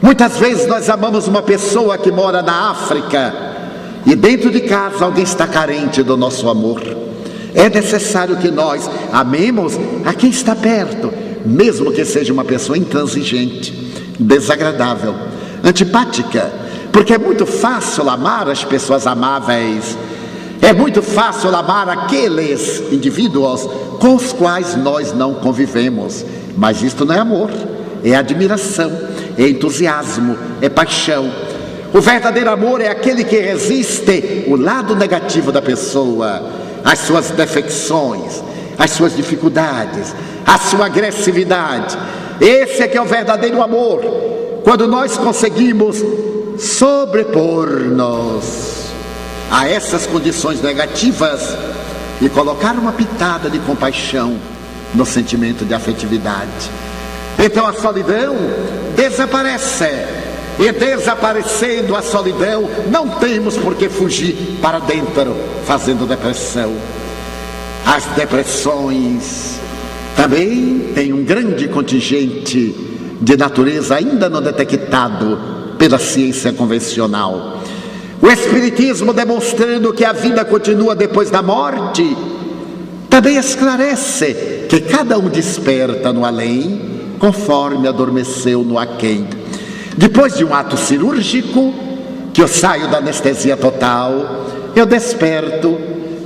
Muitas vezes nós amamos uma pessoa que mora na África e dentro de casa alguém está carente do nosso amor. É necessário que nós amemos a quem está perto, mesmo que seja uma pessoa intransigente, desagradável, antipática, porque é muito fácil amar as pessoas amáveis, é muito fácil amar aqueles indivíduos com os quais nós não convivemos. Mas isto não é amor, é admiração, é entusiasmo, é paixão. O verdadeiro amor é aquele que resiste o lado negativo da pessoa, as suas defecções, as suas dificuldades, a sua agressividade. Esse é que é o verdadeiro amor, quando nós conseguimos sobrepor-nos a essas condições negativas e colocar uma pitada de compaixão, no sentimento de afetividade. Então a solidão desaparece. E desaparecendo a solidão, não temos por que fugir para dentro, fazendo depressão. As depressões também têm um grande contingente de natureza ainda não detectado pela ciência convencional. O Espiritismo, demonstrando que a vida continua depois da morte, também esclarece que cada um desperta no além, conforme adormeceu no aquém. Depois de um ato cirúrgico, que eu saio da anestesia total, eu desperto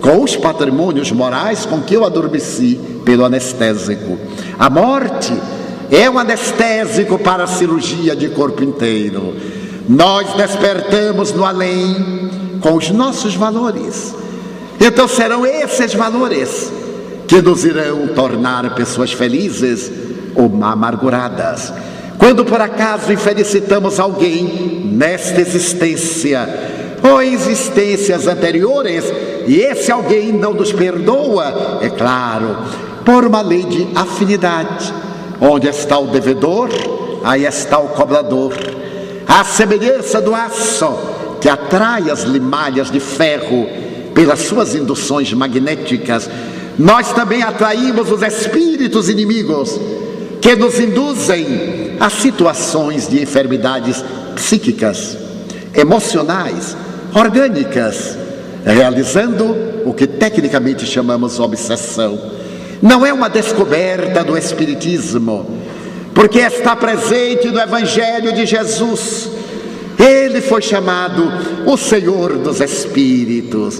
com os patrimônios morais com que eu adormeci pelo anestésico. A morte é um anestésico para a cirurgia de corpo inteiro. Nós despertamos no além com os nossos valores. Então serão esses valores que nos irão tornar pessoas felizes ou amarguradas. Quando por acaso infelicitamos alguém nesta existência ou em existências anteriores, e esse alguém não nos perdoa, é claro, por uma lei de afinidade. Onde está o devedor, aí está o cobrador. A semelhança do aço que atrai as limalhas de ferro pelas suas induções magnéticas, nós também atraímos os espíritos inimigos que nos induzem a situações de enfermidades psíquicas, emocionais, orgânicas, realizando o que tecnicamente chamamos obsessão. Não é uma descoberta do Espiritismo, porque está presente no Evangelho de Jesus. Ele foi chamado o Senhor dos Espíritos.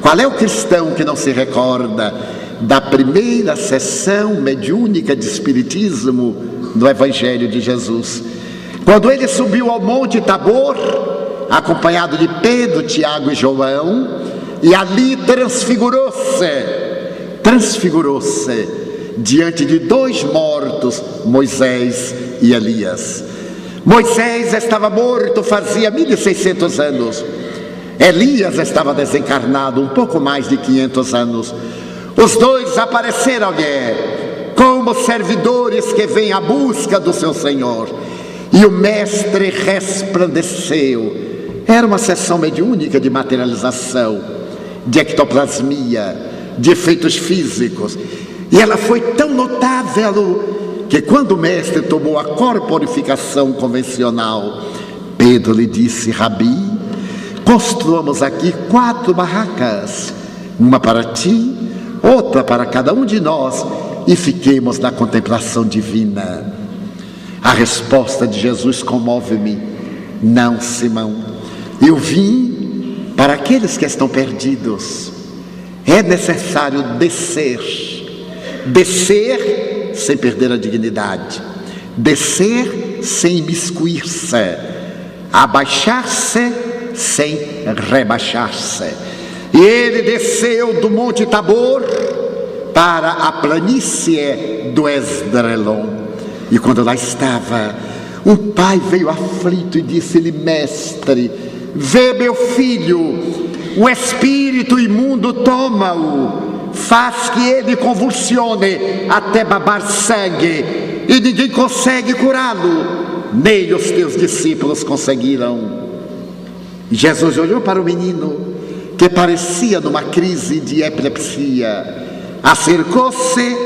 Qual é o cristão que não se recorda da primeira sessão mediúnica de Espiritismo no Evangelho de Jesus? Quando ele subiu ao Monte Tabor, acompanhado de Pedro, Tiago e João, e ali transfigurou-se diante de dois mortos, Moisés e Elias. Moisés estava morto fazia 1600 anos. Elias estava desencarnado um pouco mais de 500 anos. Os dois apareceram-lhe como servidores que vêm à busca do seu Senhor. E o mestre resplandeceu. Era uma sessão mediúnica de materialização, de ectoplasmia, de efeitos físicos. E ela foi tão notável que quando o mestre tomou a corporificação convencional, Pedro lhe disse: Rabi, construamos aqui 4 barracas, uma para ti, outra para cada um de nós, e fiquemos na contemplação divina. A resposta de Jesus comove-me: não, Simão, eu vim para aqueles que estão perdidos. É necessário descer sem perder a dignidade, descer sem imiscuir-se, abaixar-se sem rebaixar-se. E ele desceu do Monte Tabor para a planície do Esdrelon. E quando lá estava, um pai veio aflito e disse-lhe: mestre, vê meu filho, o espírito imundo toma-o, faz que ele convulsione até babar sangue, e ninguém consegue curá-lo, nem os teus discípulos conseguiram. Jesus olhou para o menino, que parecia numa crise de epilepsia, acercou-se,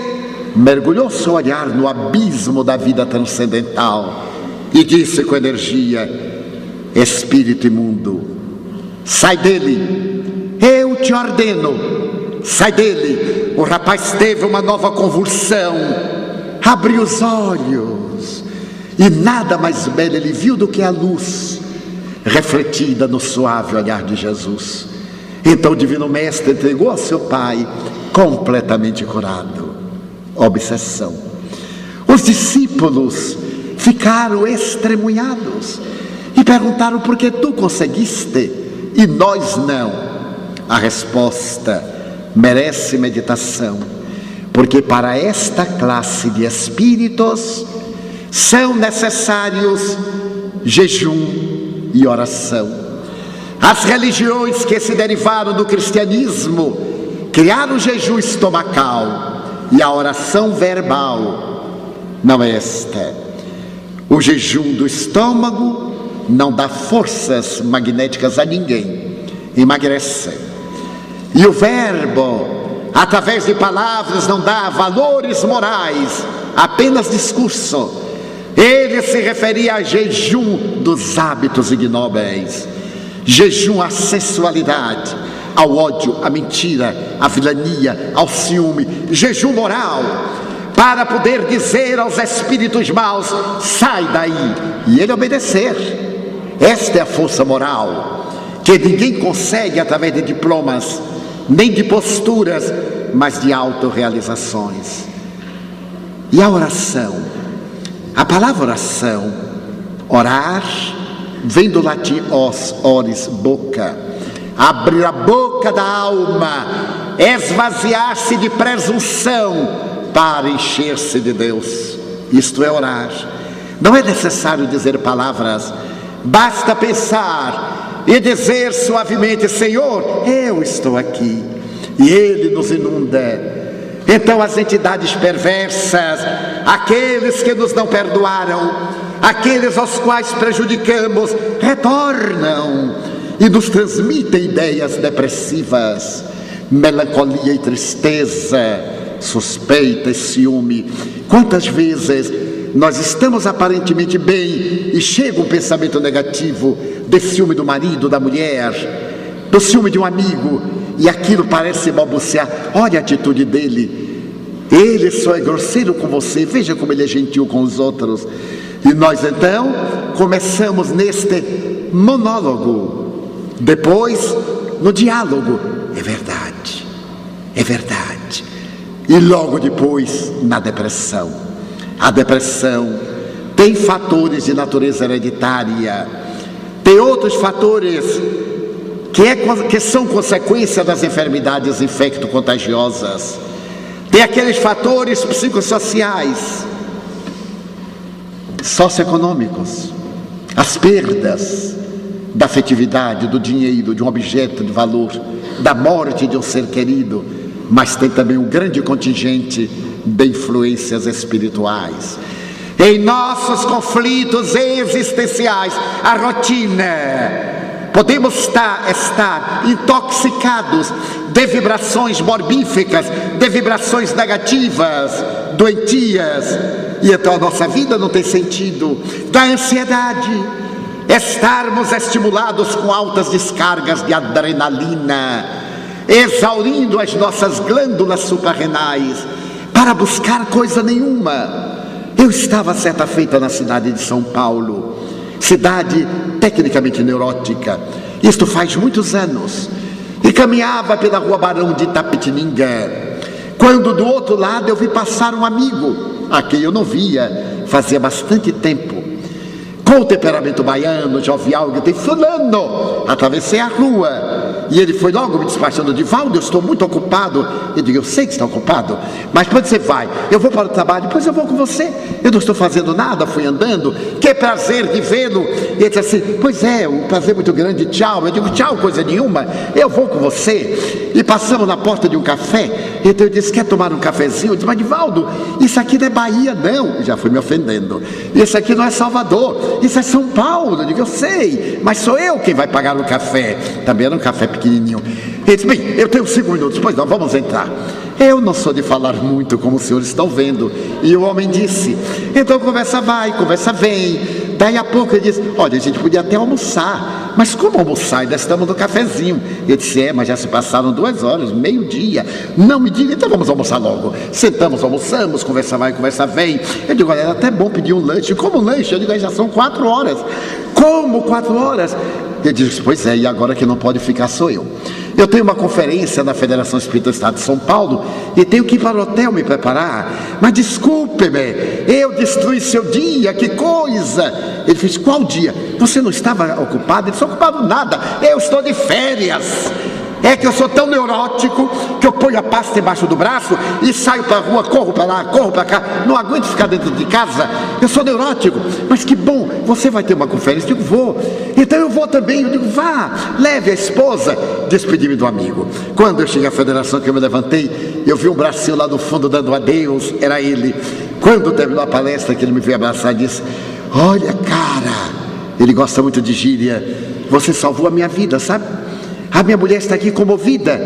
mergulhou seu olhar no abismo da vida transcendental e disse com energia: espírito imundo, sai dele, eu te ordeno, sai dele. O rapaz teve uma nova convulsão, abriu os olhos e nada mais belo ele viu do que a luz refletida no suave olhar de Jesus. Então o Divino Mestre entregou a seu pai completamente curado. Obsessão. Os discípulos ficaram estremunhados e perguntaram: por que tu conseguiste e nós não? A resposta merece meditação, porque para esta classe de espíritos são necessários jejum e oração. As religiões que se derivaram do cristianismo criaram o jejum estomacal, e a oração verbal não é esta. O jejum do estômago não dá forças magnéticas a ninguém, emagrece. E o verbo, através de palavras, não dá valores morais, apenas discurso. Ele se referia a jejum dos hábitos ignóbeis, jejum à sensualidade, ao ódio, à mentira, à vilania, ao ciúme, jejum moral, para poder dizer aos espíritos maus: sai daí, e ele obedecer. Esta é a força moral, que ninguém consegue através de diplomas, nem de posturas, mas de autorrealizações. E a oração? A palavra oração, orar, vem do latim os, ores, boca. Abrir a boca da alma, esvaziar-se de presunção para encher-se de Deus. Isto é orar. Não é necessário dizer palavras, basta pensar e dizer suavemente: Senhor, eu estou aqui. E Ele nos inunda. Então as entidades perversas, aqueles que nos não perdoaram, aqueles aos quais prejudicamos, retornam e nos transmitem ideias depressivas, melancolia e tristeza, suspeita e ciúme. Quantas vezes nós estamos aparentemente bem e chega um pensamento negativo de ciúme do marido, da mulher, do ciúme de um amigo, e aquilo parece balbuciar: olha a atitude dele, ele só é grosseiro com você, veja como ele é gentil com os outros. E nós então começamos neste monólogo, depois no diálogo: é verdade, é verdade, e logo depois na depressão. A depressão tem fatores de natureza hereditária, tem outros fatores que são consequência das enfermidades infecto-contagiosas, tem aqueles fatores psicossociais, socioeconômicos, as perdas da afetividade, do dinheiro, de um objeto de valor, da morte de um ser querido, mas tem também um grande contingente de influências espirituais. Em nossos conflitos existenciais, a rotina, podemos estar intoxicados de vibrações morbíficas, de vibrações negativas, doentias, e então a nossa vida não tem sentido. Da ansiedade, estarmos estimulados com altas descargas de adrenalina, exaurindo as nossas glândulas suprarrenais para buscar coisa nenhuma. Eu estava certa feita na cidade de São Paulo, cidade tecnicamente neurótica, isto faz muitos anos, e caminhava pela rua Barão de Itapetininga, quando do outro lado eu vi passar um amigo, a quem eu não via fazia bastante tempo, com o temperamento baiano, jovial, que tem: fulano, atravessei a rua, e ele foi logo me despachando: Divaldo, eu estou muito ocupado. Eu digo: eu sei que está ocupado, mas quando você vai? Eu vou para o trabalho, depois eu vou com você, eu não estou fazendo nada, fui andando, que prazer de vê-lo. E ele disse assim: pois é, um prazer muito grande, tchau. Eu digo: tchau, coisa nenhuma, eu vou com você. E passamos na porta de um café, então eu disse: quer tomar um cafezinho? Eu disse: mas Divaldo, isso aqui não é Bahia não. Já fui me ofendendo. Isso aqui não é Salvador, isso é São Paulo. Eu digo: eu sei, mas sou eu quem vai pagar o café. Também era um café pequenininho. Ele disse: bem, eu tenho 5 minutos. Pois não, vamos entrar. Eu não sou de falar muito, como os senhores estão vendo. E o homem disse: então conversa vai, conversa vem. Daí a pouco ele disse: olha, a gente podia até almoçar. Mas como almoçar? Ainda estamos no cafezinho. Eu disse: é, mas já se passaram 2 horas, meio-dia. Não me diga, então vamos almoçar logo. Sentamos, almoçamos, conversa vai, conversa vem. Eu digo: olha, era até bom pedir um lanche. Como lanche? Eu digo: aí já são 4 horas. Como 4 horas? Ele disse: pois é, e agora que não pode ficar sou eu. Eu tenho uma conferência na Federação Espírita do Estado de São Paulo e tenho que ir para o hotel me preparar. Mas desculpe-me, eu destruí seu dia, que coisa. Ele disse: qual dia? Você não estava ocupado? Ele disse: ocupado nada, eu estou de férias. É que eu sou tão neurótico que eu ponho a pasta embaixo do braço e saio para a rua, corro para lá, corro para cá. Não aguento ficar dentro de casa. Eu sou neurótico. Mas que bom, você vai ter uma conferência. Eu digo, vou. Então eu vou também. Eu digo, vá, leve a esposa. Despedi-me do amigo. Quando eu cheguei à federação, que eu me levantei, eu vi um bracinho lá no fundo dando adeus. Era ele. Quando terminou a palestra, que ele me veio abraçar e disse: olha, cara, ele gosta muito de gíria, você salvou a minha vida, sabe? A minha mulher está aqui comovida.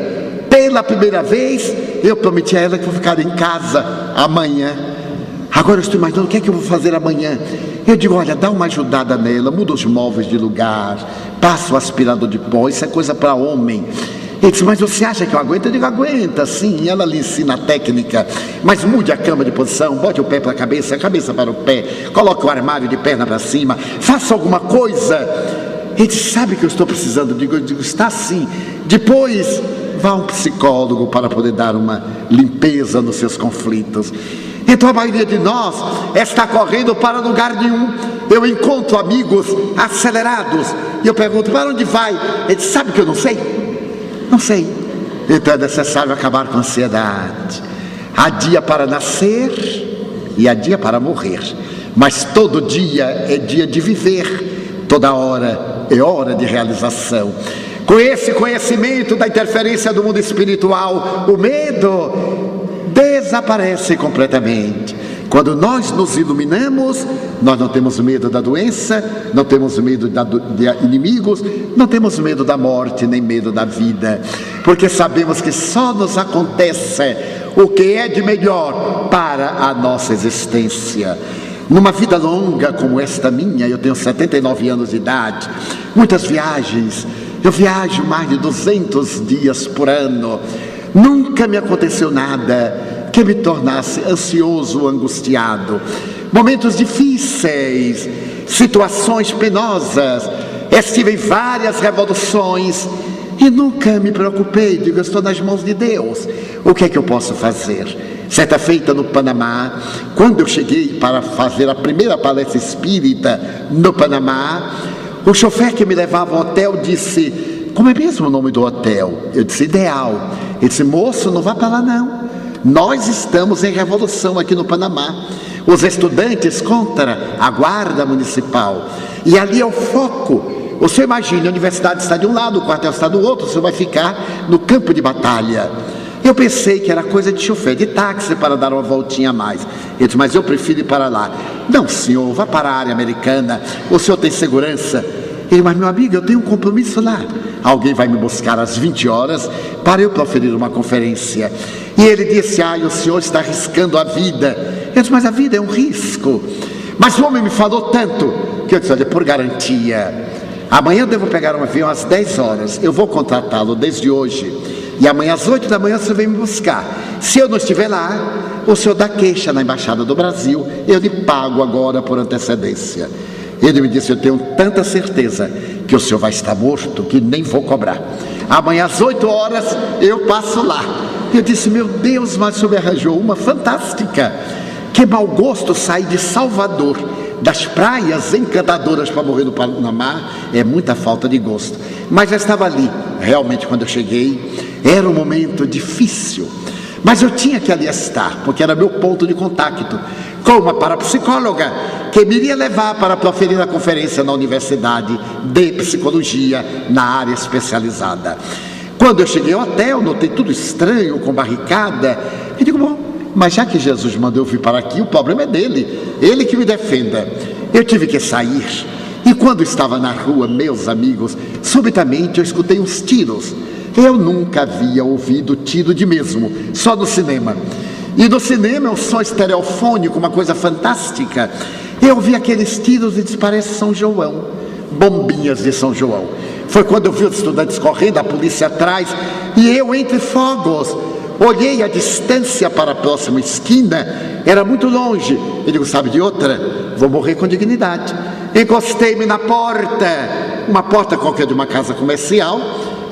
Pela primeira vez, eu prometi a ela que vou ficar em casa amanhã. Agora eu estou imaginando o que é que eu vou fazer amanhã. Eu digo, olha, dá uma ajudada nela, muda os móveis de lugar, passa o aspirador de pó, isso é coisa para homem. Ele disse, mas você acha que eu aguento? Eu digo, aguenta, sim. Ela lhe ensina a técnica, mas mude a cama de posição, bote o pé para a cabeça para o pé, coloque o armário de perna para cima, faça alguma coisa. Ele disse, sabe que eu estou precisando? Eu digo, está sim. Depois, vá a um psicólogo para poder dar uma limpeza nos seus conflitos. Então a maioria de nós está correndo para lugar nenhum. Eu encontro amigos acelerados e eu pergunto, para onde vai? Ele diz, sabe que eu não sei? Não sei. Então é necessário acabar com a ansiedade. Há dia para nascer e há dia para morrer, mas todo dia é dia de viver, toda hora é hora de realização. Com esse conhecimento da interferência do mundo espiritual, o medo desaparece completamente. Quando nós nos iluminamos, nós não temos medo da doença, não temos medo de inimigos, não temos medo da morte, nem medo da vida, porque sabemos que só nos acontece o que é de melhor para a nossa existência. Numa vida longa como esta minha, eu tenho 79 anos de idade, muitas viagens, eu viajo mais de 200 dias por ano, nunca me aconteceu nada que me tornasse ansioso ou angustiado. Momentos difíceis, situações penosas, estive em várias revoluções e nunca me preocupei. Digo, eu estou nas mãos de Deus, o que é que eu posso fazer? Certa feita no Panamá, quando eu cheguei para fazer a primeira palestra espírita no Panamá, o chofer que me levava ao hotel disse, como é mesmo o nome do hotel? Eu disse, Ideal. Ele disse, moço, não vá para lá não. Nós estamos em revolução aqui no Panamá. Os estudantes contra a guarda municipal. E ali é o foco. Você imagina, a universidade está de um lado, o quartel está do outro, você vai ficar no campo de batalha. Eu pensei que era coisa de chofer de táxi para dar uma voltinha a mais. Ele disse, mas eu prefiro ir para lá. Não, senhor, vá para a área americana, o senhor tem segurança. Ele, mas meu amigo, eu tenho um compromisso lá. Alguém vai me buscar às 20 horas para eu proferir uma conferência. E ele disse, o senhor está arriscando a vida. Eu disse, mas a vida é um risco. Mas o homem me falou tanto, que eu disse, olha, por garantia, amanhã eu devo pegar um avião às 10 horas, eu vou contratá-lo desde hoje, e amanhã às 8 da manhã você vem me buscar. Se eu não estiver lá, o senhor dá queixa na Embaixada do Brasil, eu lhe pago agora por antecedência. Ele me disse, eu tenho tanta certeza que o senhor vai estar morto, que nem vou cobrar. Amanhã às 8 horas eu passo lá. Eu disse, meu Deus, mas o senhor me arranjou uma fantástica. Que mau gosto sair de Salvador, das praias encantadoras para morrer no Panamá, é muita falta de gosto. Mas já estava ali, realmente quando eu cheguei, era um momento difícil. Mas eu tinha que ali estar, porque era meu ponto de contato com uma parapsicóloga que me iria levar para proferir a conferência na Universidade de Psicologia, na área especializada. Quando eu cheguei ao hotel, notei tudo estranho, com barricada, e digo, bom, mas já que Jesus mandou eu vir para aqui, o problema é dele, ele que me defenda. Eu tive que sair, e quando estava na rua, meus amigos, subitamente eu escutei uns tiros. Eu nunca havia ouvido tiro de mesmo, só no cinema. E no cinema é um som estereofônico, uma coisa fantástica. Eu ouvi aqueles tiros e disse, parece São João, bombinhas de São João. Foi quando eu vi os estudantes correndo, a polícia atrás, e eu entre fogos. Olhei a distância para a próxima esquina, era muito longe. Eu digo, sabe de outra? Vou morrer com dignidade. Encostei-me na porta, uma porta qualquer de uma casa comercial,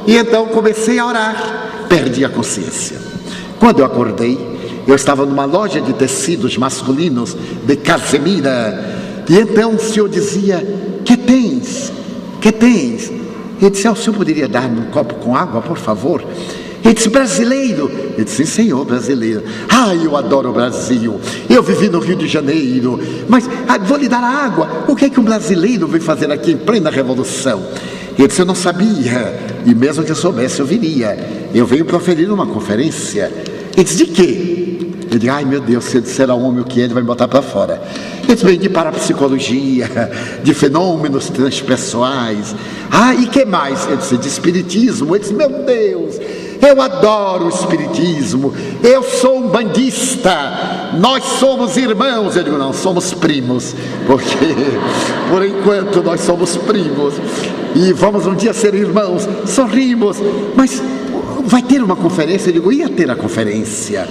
e então comecei a orar. Perdi a consciência. Quando eu acordei, eu estava numa loja de tecidos masculinos de Casemira, e então o senhor dizia, que tens? Que tens? Ele disse: o senhor poderia dar-me um copo com água, por favor? Ele disse: brasileiro? Eu disse: sim, senhor, brasileiro. Eu adoro o Brasil. Eu vivi no Rio de Janeiro. Mas vou lhe dar a água. O que é que um brasileiro veio fazer aqui em plena Revolução? Ele disse: eu não sabia. E mesmo que eu soubesse, eu viria. Eu venho proferir uma conferência. Ele disse: de quê? Eu digo: ai meu Deus, se eu disser ao homem o que é, ele vai me botar para fora. Eu disse: de parapsicologia, de fenômenos transpessoais. E que mais? Eu disse: de espiritismo. Ele disse: meu Deus, eu adoro o espiritismo. Eu sou um bandista. Nós somos irmãos. Eu digo: não, somos primos. Porque por enquanto nós somos primos. E vamos um dia ser irmãos. Sorrimos. Mas vai ter uma conferência? Eu digo: ia ter a conferência.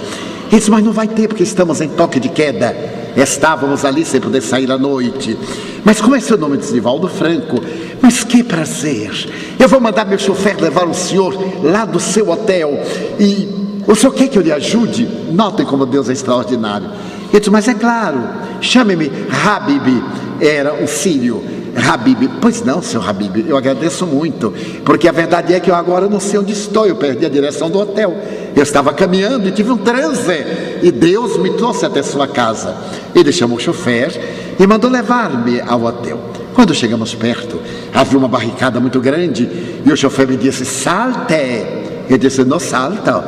Ele disse: mas não vai ter, porque estamos em toque de queda. Estávamos ali sem poder sair à noite. Mas como é seu nome? Disse: Divaldo Franco. Mas que prazer. Eu vou mandar meu chofer levar o senhor lá do seu hotel. E o senhor quer que eu lhe ajude? Notem como Deus é extraordinário. Ele disse: mas é claro, chame-me Habib. Era o sírio. Habib. Pois não, seu Habib, eu agradeço muito, porque a verdade é que eu agora não sei onde estou. Eu perdi a direção do hotel. Eu estava caminhando e tive um transe, e Deus me trouxe até sua casa. Ele chamou o chofer e mandou levar-me ao hotel. Quando chegamos perto, havia uma barricada muito grande, e o chofer me disse: salte. Eu disse: não salto.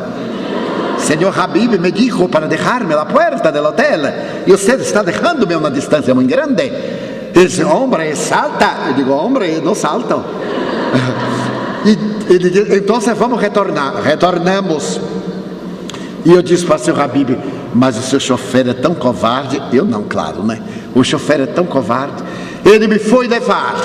Senhor Habib me dijo para deixar-me na porta do hotel, e você está deixando-me a uma distância muito grande. Ele disse: hombre, salta. Eu digo: hombre, não salto. E ele disse: então vamos retornar. Retornamos. E eu disse para o senhor Habib: mas o seu chofer é tão covarde. Eu não, claro, né? O chofer é tão covarde. Ele me foi levar.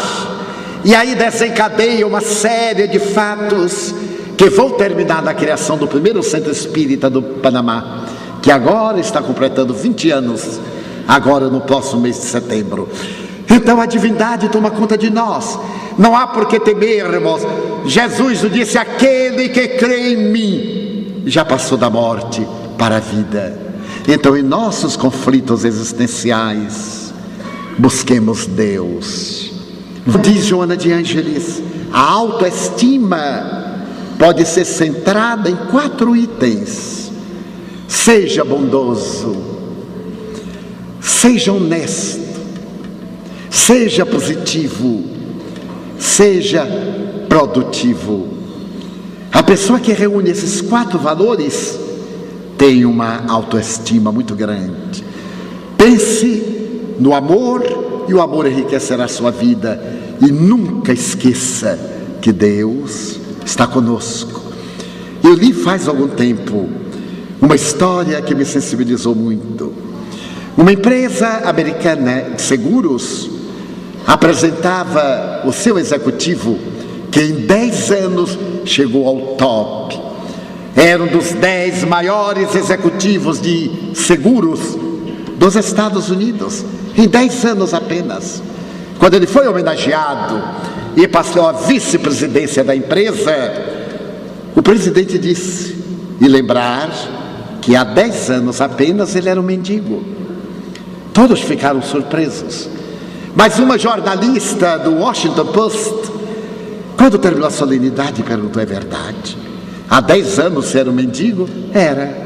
E aí desencadeia uma série de fatos que vão terminar na criação do primeiro centro espírita do Panamá, que agora está completando 20 anos, agora no próximo mês de setembro. Então a divindade toma conta de nós. Não há por que temermos. Jesus nos disse: aquele que crê em mim já passou da morte para a vida. Então, em nossos conflitos existenciais, busquemos Deus. Diz Joana de Ângeles: a autoestima pode ser centrada em 4 itens. Seja bondoso, seja honesto, seja positivo, seja produtivo. A pessoa que reúne esses 4 valores tem uma autoestima muito grande. Pense no amor, e o amor enriquecerá a sua vida. E nunca esqueça que Deus está conosco. Eu li faz algum tempo uma história que me sensibilizou muito. Uma empresa americana de seguros apresentava o seu executivo, que em 10 anos chegou ao top. Era um dos 10 maiores executivos de seguros dos Estados Unidos, em 10 anos apenas. Quando ele foi homenageado e passou a vice-presidência da empresa, o presidente disse, e lembrar que há 10 anos apenas ele era um mendigo. Todos ficaram surpresos. Mas uma jornalista do Washington Post, quando terminou a solenidade, perguntou: é verdade? Há 10 anos você era um mendigo? Era.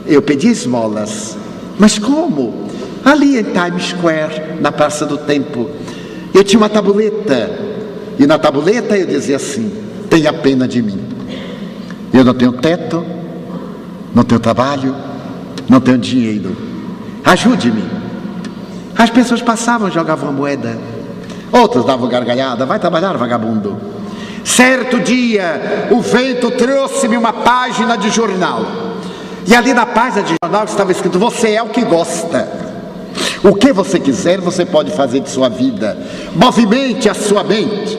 Eu pedi esmolas. Mas como? Ali em Times Square, na Praça do Tempo, eu tinha uma tabuleta. E na tabuleta eu dizia assim: tenha pena de mim. Eu não tenho teto, não tenho trabalho, não tenho dinheiro. Ajude-me. As pessoas passavam e jogavam a moeda. Outros davam gargalhada: vai trabalhar, vagabundo. Certo dia, o vento trouxe-me uma página de jornal. E ali na página de jornal estava escrito: você é o que gosta. O que você quiser, você pode fazer de sua vida. Movimente a sua mente.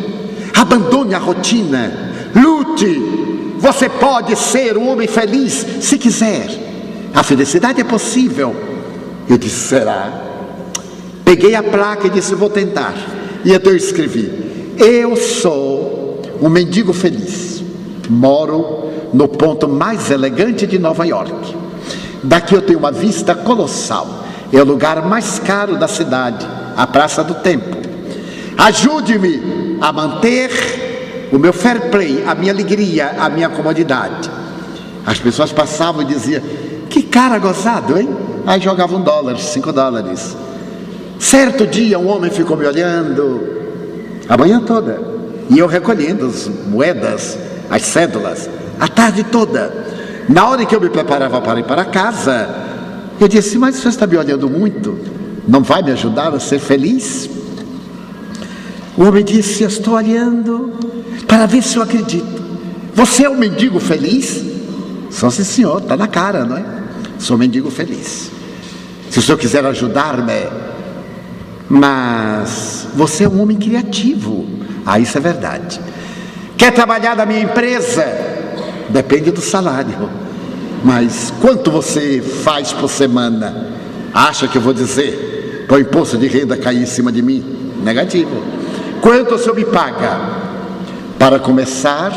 Abandone a rotina. Lute. Você pode ser um homem feliz se quiser. A felicidade é possível. Eu disse: será? Peguei a placa e disse: vou tentar. E então eu escrevi: eu sou um mendigo feliz. Moro no ponto mais elegante de Nova York. Daqui eu tenho uma vista colossal. É o lugar mais caro da cidade, a Praça do Tempo. Ajude-me a manter o meu fair play, a minha alegria, a minha comodidade. As pessoas passavam e diziam: que cara gozado, hein? Aí jogava $1, $5. Certo dia um homem ficou me olhando a manhã toda, e eu recolhendo as moedas, as cédulas, a tarde toda. Na hora que eu me preparava para ir para casa, eu disse: mas você está me olhando muito, não vai me ajudar a ser feliz? O homem disse: eu estou olhando para ver se eu acredito. Você é um mendigo feliz? Só sim, senhor, está na cara, não é? Sou um mendigo feliz. Se o senhor quiser ajudar-me, mas você é um homem criativo. Ah, isso é verdade. Quer trabalhar na minha empresa? Depende do salário. Mas quanto você faz por semana? Acha que eu vou dizer para o imposto de renda cair em cima de mim? Negativo. Quanto o senhor me paga? Para começar,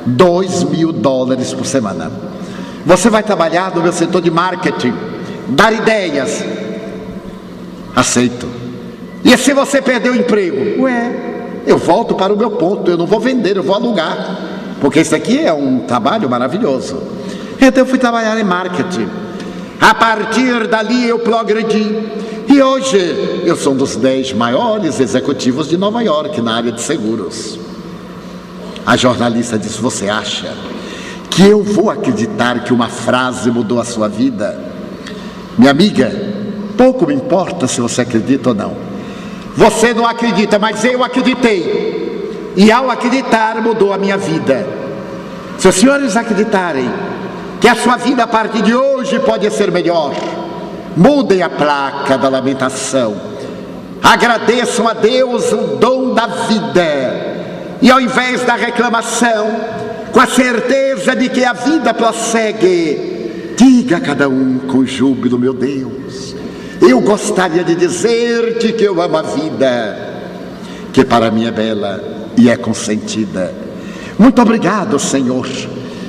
$2.000 por semana. Você vai trabalhar no meu setor de marketing, dar ideias. Aceito. E se você perder o emprego? Eu volto para o meu ponto, eu não vou vender, eu vou alugar, porque isso aqui é um trabalho maravilhoso. Então eu fui trabalhar em marketing. A partir dali eu progredi, e hoje eu sou um dos 10 maiores executivos de Nova York na área de seguros. A jornalista disse: você acha que eu vou acreditar que uma frase mudou a sua vida? Minha amiga, pouco me importa se você acredita ou não. Você não acredita, mas eu acreditei, e ao acreditar mudou a minha vida. Se os senhores acreditarem que a sua vida a partir de hoje pode ser melhor, mudem a placa da lamentação, agradeçam a Deus o dom da vida, e ao invés da reclamação, com a certeza de que a vida prossegue, diga a cada um com júbilo: meu Deus, eu gostaria de dizer-te que eu amo a vida, que para mim é bela e é consentida. Muito obrigado, Senhor,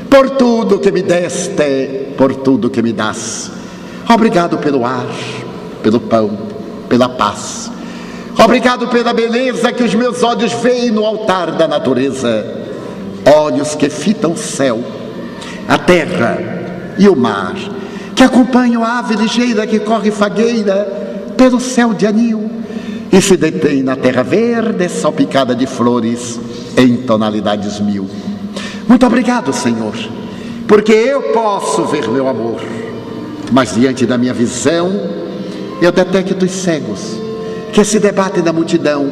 por tudo que me deste, por tudo que me das. Obrigado pelo ar, pelo pão, pela paz. Obrigado pela beleza que os meus olhos veem no altar da natureza. Olhos que fitam o céu, a terra e o mar, que acompanham a ave ligeira que corre fagueira pelo céu de anil e se detém na terra verde salpicada de flores em tonalidades 1000. Muito obrigado, Senhor, porque eu posso ver meu amor, mas diante da minha visão eu detecto os cegos que se debatem na multidão,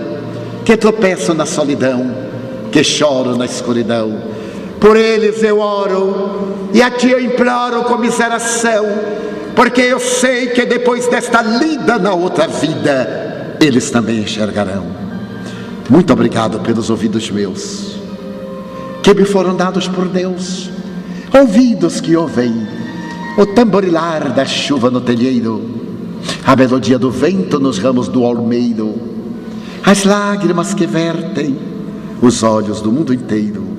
que tropeçam na solidão, que choram na escuridão. Por eles eu oro, e a ti eu imploro comiseração, porque eu sei que depois desta lida na outra vida, eles também enxergarão. Muito obrigado pelos ouvidos meus, que me foram dados por Deus, ouvidos que ouvem o tamborilar da chuva no telheiro, a melodia do vento nos ramos do olmeiro, as lágrimas que vertem os olhos do mundo inteiro.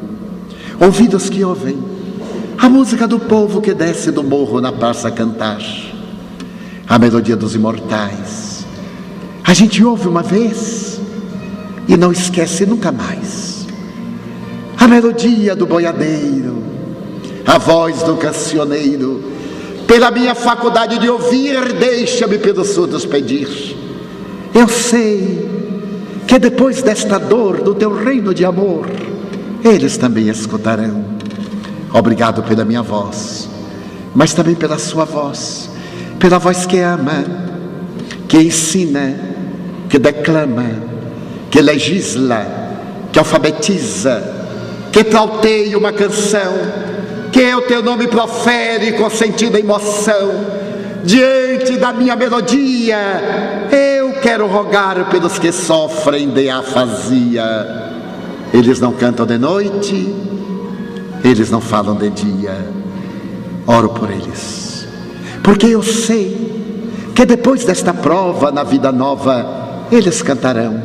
Ouvidos que ouvem a música do povo que desce do morro na praça a cantar, a melodia dos imortais. A gente ouve uma vez e não esquece nunca mais. A melodia do boiadeiro, a voz do cancioneiro. Pela minha faculdade de ouvir, deixa-me pelos surdos pedir. Eu sei que depois desta dor do teu reino de amor, eles também escutarão. Obrigado pela minha voz, mas também pela sua voz, pela voz que ama, que ensina, que declama, que legisla, que alfabetiza, que trauteia uma canção, que o teu nome profere com sentido e emoção. Diante da minha melodia, eu quero rogar pelos que sofrem de afasia. Eles não cantam de noite, eles não falam de dia. Oro por eles, porque eu sei que depois desta prova, na vida nova, eles cantarão.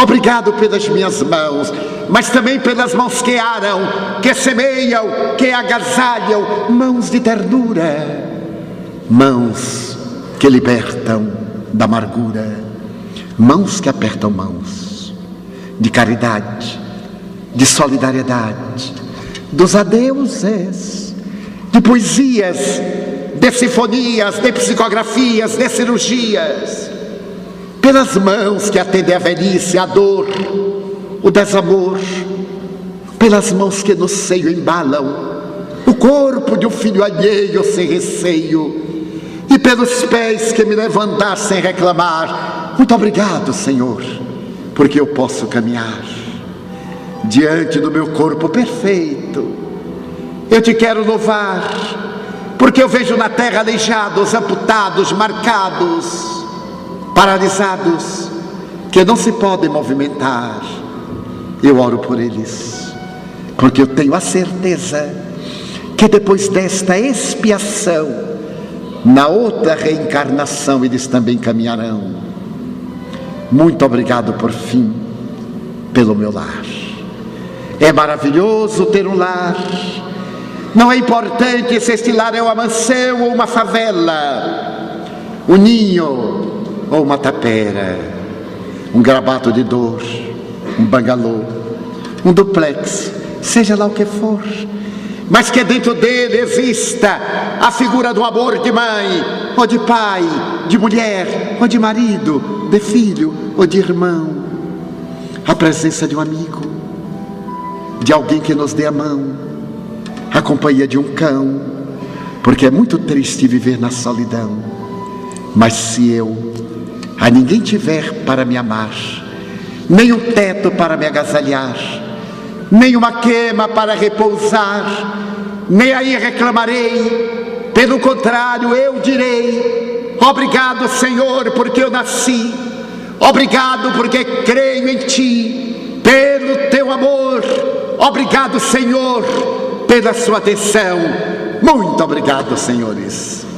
Obrigado pelas minhas mãos, mas também pelas mãos que aram, que semeiam, que agasalham, mãos de ternura, mãos que libertam da amargura, mãos que apertam mãos de caridade, de solidariedade, dos adeuses, de poesias, de sinfonias, de psicografias, de cirurgias, pelas mãos que atendem a velhice, a dor, o desamor, pelas mãos que no seio embalam o corpo de um filho alheio sem receio, e pelos pés que me levam a andar sem reclamar. Muito obrigado, Senhor, porque eu posso caminhar diante do meu corpo perfeito. Eu te quero louvar, porque eu vejo na terra aleijados, amputados, marcados, paralisados, que não se podem movimentar. Eu oro por eles, porque eu tenho a certeza que depois desta expiação, na outra reencarnação eles também caminharão. Muito obrigado por fim pelo meu lar. É maravilhoso ter um lar. Não é importante se este lar é uma mansão ou uma favela, um ninho ou uma tapera, um gravado de dor, um bangalô, um duplex, seja lá o que for, mas que dentro dele exista a figura do amor de mãe, ou de pai, de mulher, ou de marido, de filho, ou de irmão, a presença de um amigo, de alguém que nos dê a mão, a companhia de um cão, porque é muito triste viver na solidão. Mas se eu a ninguém tiver para me amar, nem um teto para me agasalhar, nem uma cama para repousar, nem aí reclamarei. Pelo contrário, eu direi: obrigado, Senhor, porque eu nasci. Obrigado porque creio em Ti, pelo Teu amor. Obrigado, Senhor, pela sua atenção. Muito obrigado, senhores.